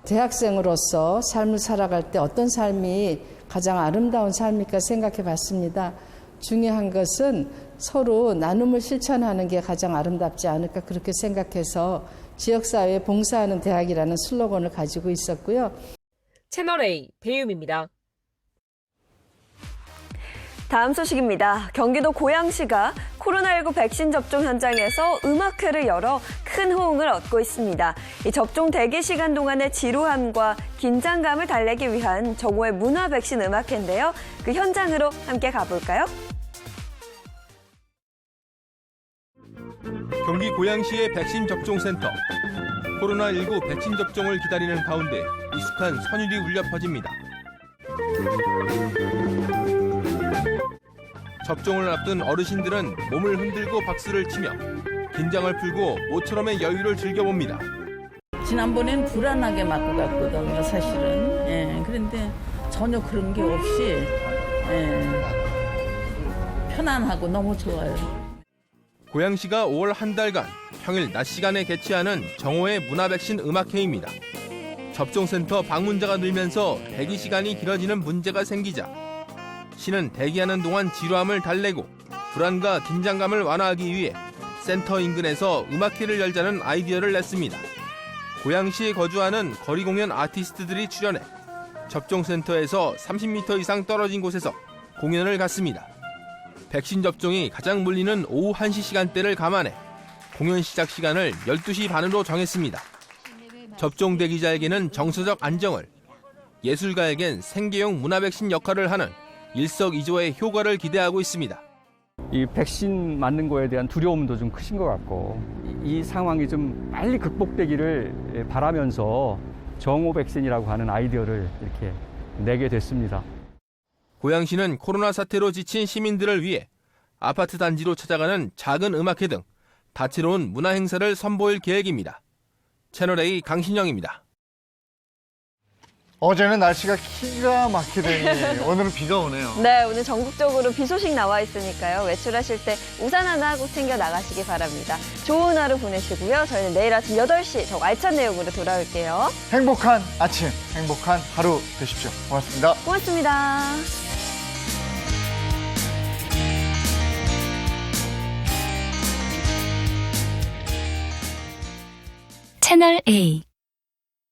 K: 대학생으로서 삶을 살아갈 때 어떤 삶이 가장 아름다운 삶일까 생각해 봤습니다. 중요한 것은 서로 나눔을 실천하는 게 가장 아름답지 않을까 그렇게 생각해서 지역사회에 봉사하는 대학이라는 슬로건을 가지고 있었고요.
I: 채널A 배윤입니다.
B: 다음 소식입니다. 경기도 고양시가 코로나19 백신 접종 현장에서 음악회를 열어 큰 호응을 얻고 있습니다. 이 접종 대기 시간 동안의 지루함과 긴장감을 달래기 위한 정오의 문화 백신 음악회인데요. 그 현장으로 함께 가볼까요?
L: 경기 고양시의 백신 접종센터. 코로나19 백신 접종을 기다리는 가운데 익숙한 선율이 울려 퍼집니다. 접종을 앞둔 어르신들은 몸을 흔들고 박수를 치며 긴장을 풀고 모처럼의 여유를 즐겨봅니다.
M: 지난번엔 불안하게 맞고 갔거든요, 사실은. 그런데 전혀 그런 게 없이 편안하고 너무 좋아요.
L: 고양시가 5월 한 달간 평일 낮 시간에 개최하는 정오의 문화백신 음악회입니다. 접종센터 방문자가 늘면서 대기 시간이 길어지는 문제가 생기자 시는 대기하는 동안 지루함을 달래고 불안과 긴장감을 완화하기 위해 센터 인근에서 음악회를 열자는 아이디어를 냈습니다. 고양시에 거주하는 거리 공연 아티스트들이 출연해 접종센터에서 30m 이상 떨어진 곳에서 공연을 갖습니다. 백신 접종이 가장 몰리는 오후 1시 시간대를 감안해 공연 시작 시간을 12시 반으로 정했습니다. 접종 대기자에게는 정서적 안정을, 예술가에겐 생계용 문화백신 역할을 하는 일석이조의 효과를 기대하고 있습니다.
N: 이 백신 맞는 거에 대한 두려움도 좀 크신 것 같고 이 상황이 좀 빨리 극복되기를 바라면서 정오 백신이라고 하는 아이디어를 이렇게 내게 됐습니다.
L: 고양시는 코로나 사태로 지친 시민들을 위해 아파트 단지로 찾아가는 작은 음악회 등 다채로운 문화 행사를 선보일 계획입니다. 채널A 강신영입니다.
A: 어제는 날씨가 기가 막히더니 오늘은 비가 오네요.
B: 네, 오늘 전국적으로 비 소식 나와 있으니까요. 외출하실 때 우산 하나 꼭 챙겨 나가시기 바랍니다. 좋은 하루 보내시고요. 저희는 내일 아침 8시 더 알찬 내용으로 돌아올게요.
A: 행복한 아침, 행복한 하루 되십시오. 고맙습니다.
B: 고맙습니다.
O: 채널A